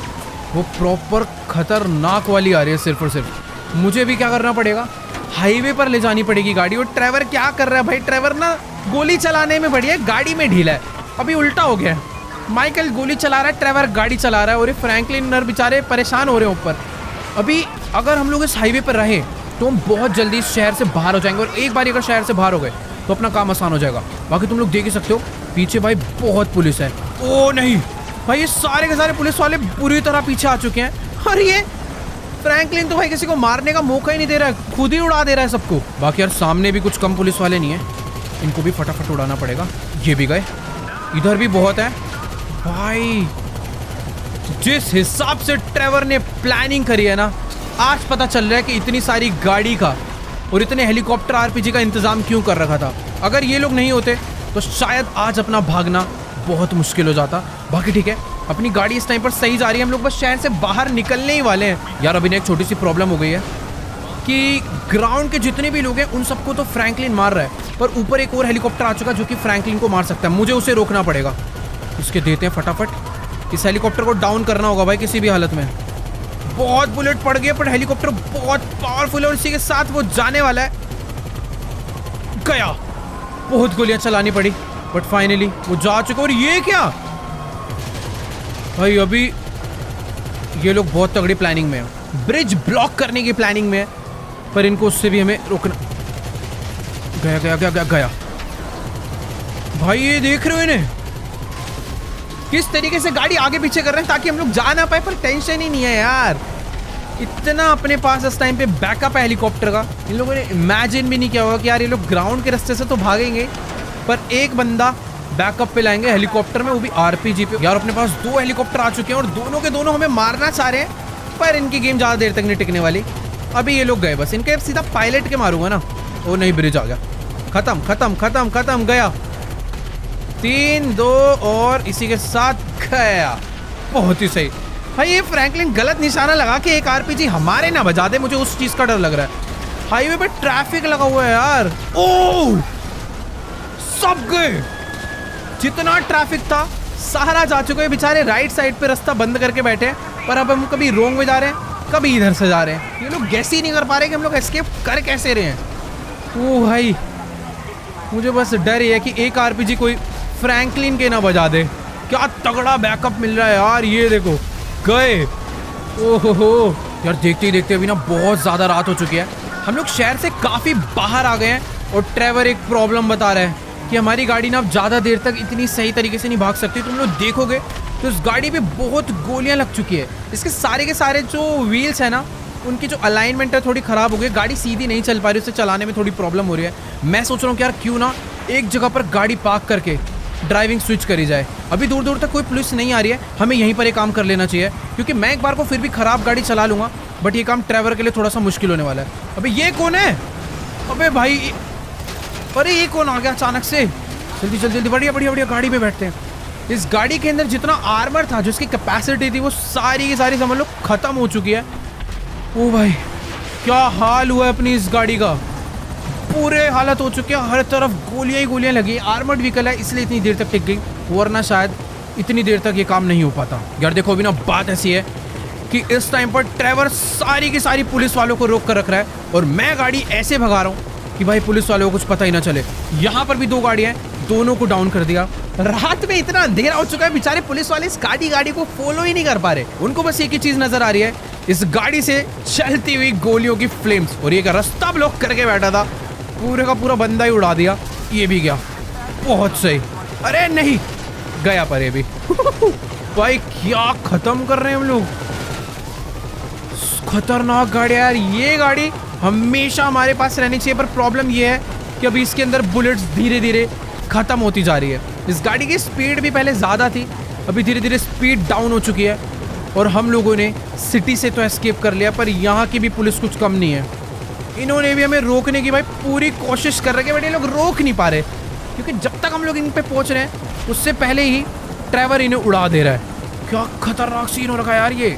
वो प्रॉपर खतरनाक वाली आ रही है। सिर्फ और सिर्फ मुझे भी क्या करना पड़ेगा, हाईवे पर ले जानी पड़ेगी गाड़ी। और ट्रेवर क्या कर रहा है भाई, ट्रेवर ना गोली चलाने में बढ़िया है, गाड़ी में ढीला है। अभी उल्टा हो गया है, माइकल गोली चला रहा है, ट्रेवर गाड़ी चला रहा है। और ये फ्रैंकलिन नर बेचारे परेशान हो रहे हैं ऊपर। अभी अगर हम लोग इस हाईवे पर रहे तो हम बहुत जल्दी इस शहर से बाहर हो जाएंगे। और एक बार अगर शहर से बाहर हो गए तो अपना काम आसान हो जाएगा। बाकी तुम लोग देख ही सकते हो पीछे भाई बहुत पुलिस है। ओ नहीं भाई, ये सारे के सारे पुलिस वाले बुरी तरह पीछे आ चुके हैं। और ये फ्रैंकलिन तो भाई किसी को मारने का मौका ही नहीं दे रहा है, खुद ही उड़ा दे रहा है सबको। बाकी यार सामने भी कुछ कम पुलिस वाले नहीं है, इनको भी फटाफट उड़ाना पड़ेगा। ये भी गए, इधर भी बहुत है भाई। जिस हिसाब से ट्रेवर ने प्लानिंग करी है ना, आज पता चल रहा है कि इतनी सारी गाड़ी का और इतने हेलीकॉप्टर आरपीजी का इंतजाम क्यों कर रखा था। अगर ये लोग नहीं होते तो शायद आज अपना भागना बहुत मुश्किल हो जाता। बाकी ठीक है, अपनी गाड़ी इस टाइम पर सही जा रही है, हम लोग बस शहर से बाहर निकलने ही वाले हैं। यार अभी एक छोटी सी प्रॉब्लम हो गई है कि ग्राउंड के जितने भी लोग हैं उन सबको तो फ्रैंकलिन मार रहा है, पर ऊपर एक और हेलीकॉप्टर आ चुका है जो कि फ्रैंकलिन को मार सकता है। मुझे उसे रोकना पड़ेगा, उसके देते हैं फटाफट। इस हेलीकॉप्टर को डाउन करना होगा भाई किसी भी हालत में। बहुत बुलेट पड़ गए, पर हेलीकॉप्टर बहुत पावरफुल है और इसी के साथ वो जाने वाला है। गया, बहुत गोलियां चलानी पड़ी बट फाइनली वो जा चुका। और ये क्या भाई, अभी ये लोग बहुत तगड़ी प्लानिंग में है, ब्रिज ब्लॉक करने की प्लानिंग में है, पर इनको उससे भी हमें रोकना। गया गया गया गया गया भाई, ये देख रहे हो इन्हें किस तरीके से गाड़ी आगे पीछे कर रहे हैं ताकि हम लोग जा ना पाए। पर टेंशन ही नहीं है यार, इतना अपने पास इस टाइम पे बैकअप है हेलीकॉप्टर का। इन लोगों ने इमेजिन भी नहीं किया होगा कि यार ये लोग ग्राउंड के रास्ते से तो भागेंगे, पर एक बंदा बैकअप पे लाएंगे हेलीकॉप्टर में, वो भी आरपीजी पे। यार अपने पास 2 हेलीकॉप्टर आ चुके हैं और दोनों के दोनों हमें मारना चाह रहे हैं, पर इनकी गेम ज़्यादा देर तक नहीं टिकने वाली। अभी ये लोग गए, बस इनके सीधा पायलट के मारूंगा ना। ओ नहीं, ब्रिज आ गया, खत्म खत्म खत्म खत्म, गया। 3 2 और इसी के साथ गया। बहुत ही सही भाई, ये फ्रैंकलिन गलत निशाना लगा के एक आरपीजी हमारे ना बजा दे, मुझे उस चीज का डर लग रहा है। हाईवे पे ट्रैफिक लगा हुआ है यार। ओ सब गए, जितना ट्रैफिक था सारा जा चुका है। बेचारे राइट साइड पे रास्ता बंद करके बैठे हैं, पर अब हम कभी रोंग में जा रहे हैं, कभी इधर से जा रहे हैं। ये लोग गैस ही नहीं कर पा रहे कि हम लोग एस्केप कर कैसे रहे हैं। ओ भाई, मुझे बस डर ये है कि एक आरपीजी कोई फ्रैंकलिन के ना बजा दे। क्या तगड़ा बैकअप मिल रहा है यार, ये देखो गए। ओहो यार, देखते ही देखते अभी ना बहुत ज़्यादा रात हो चुकी है, हम लोग शहर से काफ़ी बाहर आ गए हैं। और ट्रेवर एक प्रॉब्लम बता रहा है कि हमारी गाड़ी ना अब ज़्यादा देर तक इतनी सही तरीके से नहीं भाग सकती। तुम लोग देखोगे तो इस गाड़ी पे बहुत गोलियां लग चुकी है। इसके सारे के सारे जो व्हील्स है ना, उनकी जो अलाइनमेंट है थोड़ी ख़राब हो गई, गाड़ी सीधी नहीं चल पा रही, उसे चलाने में थोड़ी प्रॉब्लम हो रही है। मैं सोच रहा हूँ कि यार क्यों ना एक जगह पर गाड़ी पार्क करके ड्राइविंग स्विच करी जाए। अभी दूर दूर तक कोई पुलिस नहीं आ रही है, हमें यहीं पर एक काम कर लेना चाहिए, क्योंकि मैं एक बार को फिर भी ख़राब गाड़ी चला लूँगा, बट ये काम ट्रेवर के लिए थोड़ा सा मुश्किल होने वाला है। अबे ये कौन है? अबे भाई, अरे ये कौन आ गया अचानक से? जल्दी जल्दी जल्दी, बढ़िया बढ़िया बढ़िया, गाड़ी में बैठते हैं। इस गाड़ी के अंदर जितना आर्मर था, जो इसकी कैपेसिटी थी, वो सारी की सारी समझ लो ख़त्म हो चुकी है। ओ भाई, क्या हाल हुआ है अपनी इस गाड़ी का, पूरे हालत हो चुके हैं, हर तरफ गोलियां ही गोलियां लगी। आर्मर्ड व्हीकल है इसलिए इतनी देर तक टिक गई, वरना शायद इतनी देर तक ये काम नहीं हो पाता। यार देखो अभी ना बात ऐसी है कि इस टाइम पर ट्रेवर सारी की सारी पुलिस वालों को रोक कर रख रहा है, और मैं गाड़ी ऐसे भगा रहा हूँ कि भाई पुलिस वालों को कुछ पता ही ना चले। यहाँ पर भी 2 गाड़ियाँ हैं, दोनों को डाउन कर दिया। रात में इतना अंधेरा हो चुका है, बेचारे पुलिस वाले इस गाड़ी को फॉलो ही नहीं कर पा रहे। उनको बस एक ही चीज नजर आ रही है, इस गाड़ी से चलती हुई गोलियों की फ्लेम्स। और ये का रास्ता ब्लॉक करके बैठा था, पूरे का पूरा बंदा ही उड़ा दिया। ये भी गया, बहुत सही। अरे नहीं गया, पर ये भी भाई क्या खत्म कर रहे हैं हम लोग। खतरनाक गाड़ी यार, ये गाड़ी हमेशा हमारे पास रहनी चाहिए, पर प्रॉब्लम ये है कि अभी इसके अंदर बुलेट्स धीरे धीरे खत्म होती जा रही है। इस गाड़ी की स्पीड भी पहले ज़्यादा थी, अभी धीरे धीरे स्पीड डाउन हो चुकी है। और हम लोगों ने सिटी से तो एस्केप कर लिया, पर यहाँ की भी पुलिस कुछ कम नहीं है। इन्होंने भी हमें रोकने की भाई पूरी कोशिश कर रहे हैं, बट ये लोग रोक नहीं पा रहे, क्योंकि जब तक हम लोग इन पे पहुँच रहे हैं उससे पहले ही ट्रेवर इन्हें उड़ा दे रहा है। क्या खतरनाक सीन हो रखा है यार ये।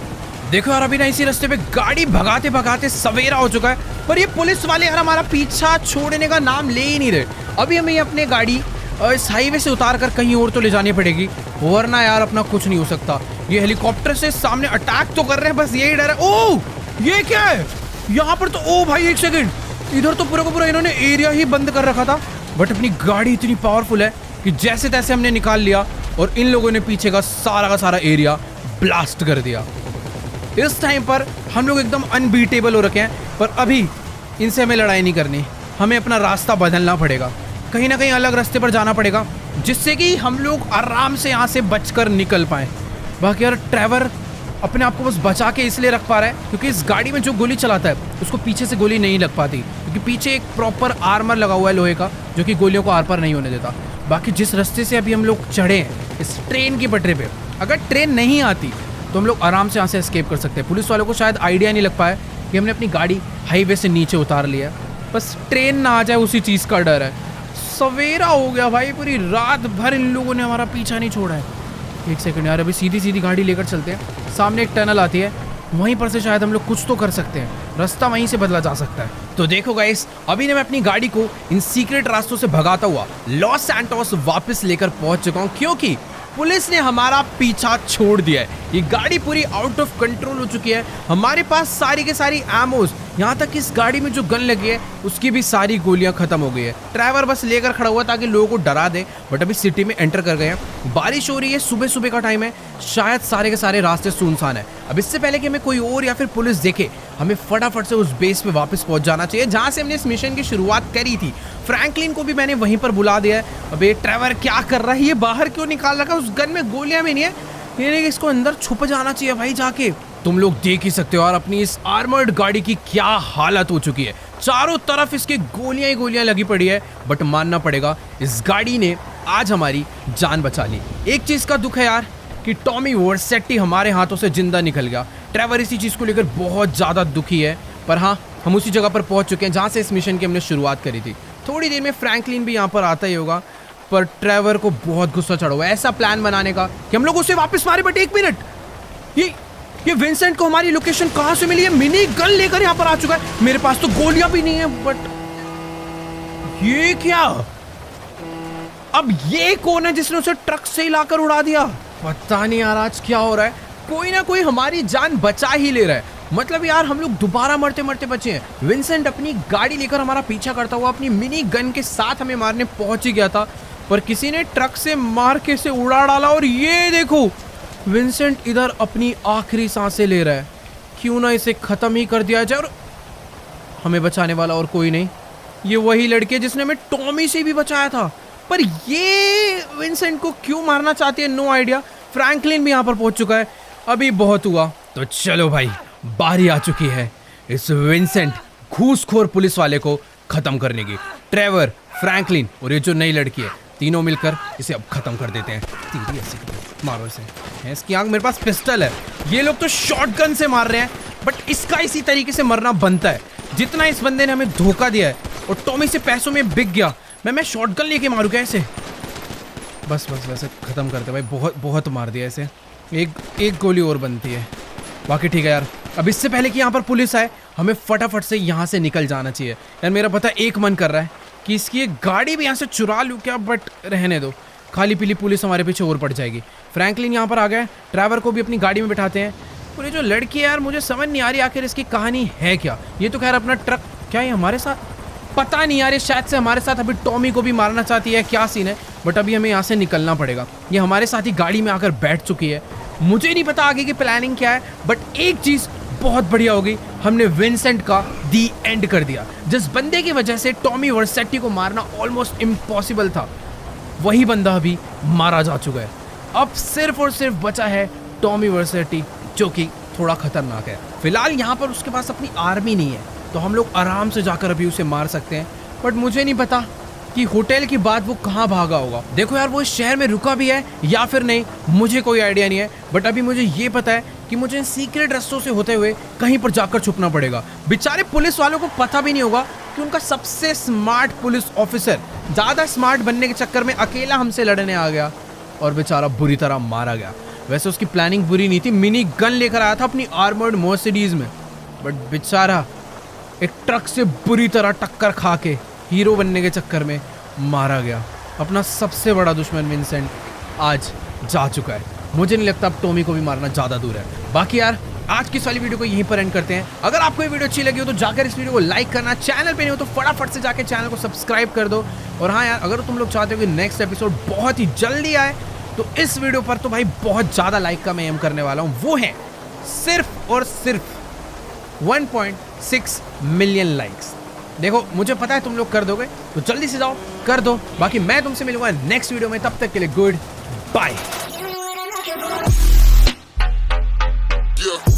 देखो यार, अभी ना इसी रास्ते पे गाड़ी भगाते भगाते सवेरा हो चुका है, पर ये पुलिस वाले यार हमारा पीछा छोड़ने का नाम ले ही नहीं रहे। अभी हमें अपने गाड़ी इस हाईवे से उतार कर कहीं और तो ले जानी पड़ेगी, वरना यार अपना कुछ नहीं हो सकता। ये हेलीकॉप्टर से सामने अटैक तो कर रहे हैं, बस यही डर है। ओह, ये क्या है यहाँ पर? तो ओ भाई एक सेकंड, इधर तो पूरा का पूरा इन्होंने एरिया ही बंद कर रखा था, बट अपनी गाड़ी इतनी पावरफुल है कि जैसे तैसे हमने निकाल लिया और इन लोगों ने पीछे का सारा एरिया ब्लास्ट कर दिया। इस टाइम पर हम लोग एकदम अनबीटेबल हो रखे हैं, पर अभी इनसे हमें लड़ाई नहीं करनी, हमें अपना रास्ता बदलना पड़ेगा, कहीं ना कहीं अलग रास्ते पर जाना पड़ेगा, जिससे कि हम लोग आराम से यहाँ से बचकर निकल पाएँ। बाकी यार ट्रेवर अपने आप को बस बचा के इसलिए रख पा रहा है क्योंकि इस गाड़ी में जो गोली चलाता है उसको पीछे से गोली नहीं लग पाती, क्योंकि पीछे एक प्रॉपर आर्मर लगा हुआ है लोहे का, जो कि गोलियों को आर पार नहीं होने देता। बाकी जिस रास्ते से अभी हम लोग चढ़े हैं इस ट्रेन की पटरी पे, अगर ट्रेन नहीं आती तो हम लोग आराम से यहाँ से एस्केप कर सकते हैं। पुलिस वालों को शायद आइडिया नहीं लग पाया कि हमने अपनी गाड़ी हाईवे से नीचे उतार लिया, बस ट्रेन ना आ जाए उसी चीज़ का डर है। सवेरा हो गया भाई, पूरी रात भर इन लोगों ने हमारा पीछा नहीं छोड़ा है। एक सेकंड यार, अभी सीधी गाड़ी लेकर चलते हैं, सामने एक टनल आती है, वहीं पर से शायद हम लोग कुछ तो कर सकते हैं, रास्ता वहीं से बदला जा सकता है। तो देखो गाइस, अभी मैं अपनी गाड़ी को इन सीक्रेट रास्तों से भगाता हुआ लॉस सैंटोस वापस लेकर पहुंच चुका हूं, क्योंकि पुलिस ने हमारा पीछा छोड़ दिया है। ये गाड़ी पूरी आउट ऑफ कंट्रोल हो चुकी है, हमारे पास सारी के सारी एमोज, यहाँ तक इस गाड़ी में जो गन लगी है उसकी भी सारी गोलियां खत्म हो गई है। ड्राइवर बस लेकर खड़ा हुआ ताकि लोगों को डरा दे, बट अभी सिटी में एंटर कर गए हैं। बारिश हो रही है, सुबह का टाइम है, शायद सारे के सारे रास्ते सुनसान है। अब इससे पहले कि हमें कोई और या फिर पुलिस देखे, हमें फटाफट से उस बेस पे वापस पहुंच जाना चाहिए जहां से हमने इस मिशन की शुरुआत करी थी। फ्रैंकलिन को भी मैंने वहीं पर बुला दिया है। अब ये ट्रेवर क्या कर रहा है, ये बाहर क्यों निकाल रखा है, उस गन में गोलियां भी नहीं है, ये इसको अंदर छुप जाना चाहिए भाई जाके। तुम लोग देख ही सकते हो यार अपनी इस आर्मर्ड गाड़ी की क्या हालत हो चुकी है, चारों तरफ इसके गोलियां ही गोलियां लगी पड़ी है, बट मानना पड़ेगा इस गाड़ी ने आज हमारी जान बचा ली। एक चीज का दुख है यार कि टॉमी वर्सेट्टी हमारे हाथों से जिंदा निकल गया। ट्रेवर इसी चीज को लेकर बहुत ज्यादा दुखी है, पर हाँ, हम उसी जगह पर पहुंच चुके हैं जहां से इस मिशन की हमने शुरुआत करी थी। थोड़ी देर में फ्रैंकलिन भी यहाँ पर आता ही होगा, पर ट्रेवर को बहुत गुस्सा चढ़ा हुआ है ऐसा प्लान बनाने का कि हम लोग उसे वापस मारे। बट एक मिनट, ये विंसेंट को हमारी लोकेशन कहां से मिली है? मिनी गन लेकर यहाँ पर आ चुका है, मेरे पास तो गोलियां भी नहीं है, बट ये क्या? अब ये कौन है जिसने उसे ट्रक से लाकर उड़ा दिया? पता नहीं यार आज क्या हो रहा है, कोई ना कोई हमारी जान बचा ही ले रहा है। मतलब यार हम लोग दोबारा मरते मरते बचे हैं। विंसेंट अपनी गाड़ी लेकर हमारा पीछा करता हुआ अपनी मिनी गन के साथ हमें मारने पहुंच ही गया था, पर किसी ने ट्रक से मार के इसे उड़ा डाला। और ये देखो विंसेंट इधर अपनी आखिरी सांसें ले रहा है, क्यों ना इसे खत्म ही कर दिया जाए। और हमें बचाने वाला और कोई नहीं, ये वही लड़की है जिसने हमें टॉमी से भी बचाया था, पर ये विंसेंट को क्यों मारना चाहती है, नो आइडिया। फ्रैंकलिन भी यहाँ पर पहुंच चुका है, अभी बहुत हुआ, तो चलो भाई बारी आ चुकी है इस विंसेंट घूसखोर पुलिस वाले को खत्म करने की। ट्रेवर, फ्रैंकलिन और ये जो नई लड़की है, तीनों मिलकर इसे अब खत्म कर देते हैं। तीर ऐसे मारो इसे, इसकी आंख, मेरे पास पिस्टल है, ये लोग तो शॉटगन से मार रहे हैं, बट इसका इसी तरीके से मरना बनता है। जितना इस बंदे ने हमें धोखा दिया है और टॉमी से पैसों में बिक गया, मैं शॉटगन लेके मारूं क्या इसे? बस वैसे खत्म करते भाई, बहुत मार दिया इसे, एक गोली और बनती है। बाकी ठीक है यार, अब इससे पहले कि यहाँ पर पुलिस आए हमें फटाफट से यहाँ से निकल जाना चाहिए। यार मेरा पता एक मन कर रहा है कि इसकी एक गाड़ी भी यहाँ से चुरा लूँ क्या, बट रहने दो, खाली पीली पुलिस हमारे पीछे और पड़ जाएगी। फ्रैंकलिन यहाँ पर आ गए, ड्राइवर को भी अपनी गाड़ी में बिठाते हैं। और ये जो लड़की है यार, मुझे समझ नहीं आ रही आखिर इसकी कहानी है क्या। ये तो खैर अपना ट्रक, क्या ये हमारे साथ, पता नहीं यार, ये शायद से हमारे साथ अभी टॉमी को भी मारना चाहती है, क्या सीन है, बट अभी हमें यहाँ से निकलना पड़ेगा। ये हमारे साथ ही गाड़ी में आकर बैठ चुकी है, मुझे नहीं पता आगे की प्लानिंग क्या है, बट एक चीज़ बहुत बढ़िया होगी, हमने विंसेंट का दी एंड कर दिया। जिस बंदे की वजह से टॉमी वर्सेट्टी को मारना ऑलमोस्ट इम्पॉसिबल था, वही बंदा अभी मारा जा चुका है। अब सिर्फ और सिर्फ बचा है टॉमी वर्सेट्टी, जो कि थोड़ा खतरनाक है। फिलहाल यहाँ पर उसके पास अपनी आर्मी नहीं है, तो हम लोग आराम से जाकर अभी उसे मार सकते हैं, बट मुझे नहीं पता कि होटल के बाद वो कहाँ भागा होगा। देखो यार, वो इस शहर में रुका भी है या फिर नहीं, मुझे कोई आइडिया नहीं है, बट अभी मुझे ये पता है कि मुझे इन सीक्रेट रास्तों से होते हुए कहीं पर जाकर छुपना पड़ेगा। बेचारे पुलिस वालों को पता भी नहीं होगा कि उनका सबसे स्मार्ट पुलिस ऑफिसर ज़्यादा स्मार्ट बनने के चक्कर में अकेला हमसे लड़ने आ गया और बेचारा बुरी तरह मारा गया। वैसे उसकी प्लानिंग बुरी नहीं थी, मिनी गन लेकर आया था अपनी आर्मर्ड मर्सिडीज में, बट बेचारा एक ट्रक से बुरी तरह टक्कर खा के हीरो बनने के चक्कर में मारा गया। अपना सबसे बड़ा दुश्मन विंसेंट आज जा चुका है। मुझे नहीं लगता अब टॉमी को भी मारना ज़्यादा दूर है। बाकी यार आज की इस वाली वीडियो को यहीं पर एंड करते हैं। अगर आपको ये वीडियो अच्छी लगी हो तो जाकर इस वीडियो को लाइक करना, चैनल पे नहीं हो तो फटाफट से जाकर चैनल को सब्सक्राइब कर दो। और हाँ यार, अगर तुम लोग चाहते हो कि नेक्स्ट एपिसोड बहुत ही जल्दी आए तो इस वीडियो पर तो भाई बहुत ज़्यादा लाइक का मैं एम करने वाला हूँ। वो है सिर्फ और सिर्फ 1.6 मिलियन लाइक्स। देखो मुझे पता है तुम लोग कर दोगे, तो जल्दी से जाओ कर दो। बाकी मैं तुमसे मिलूंगा नेक्स्ट वीडियो में, तब तक के लिए गुड बाय। Yeah.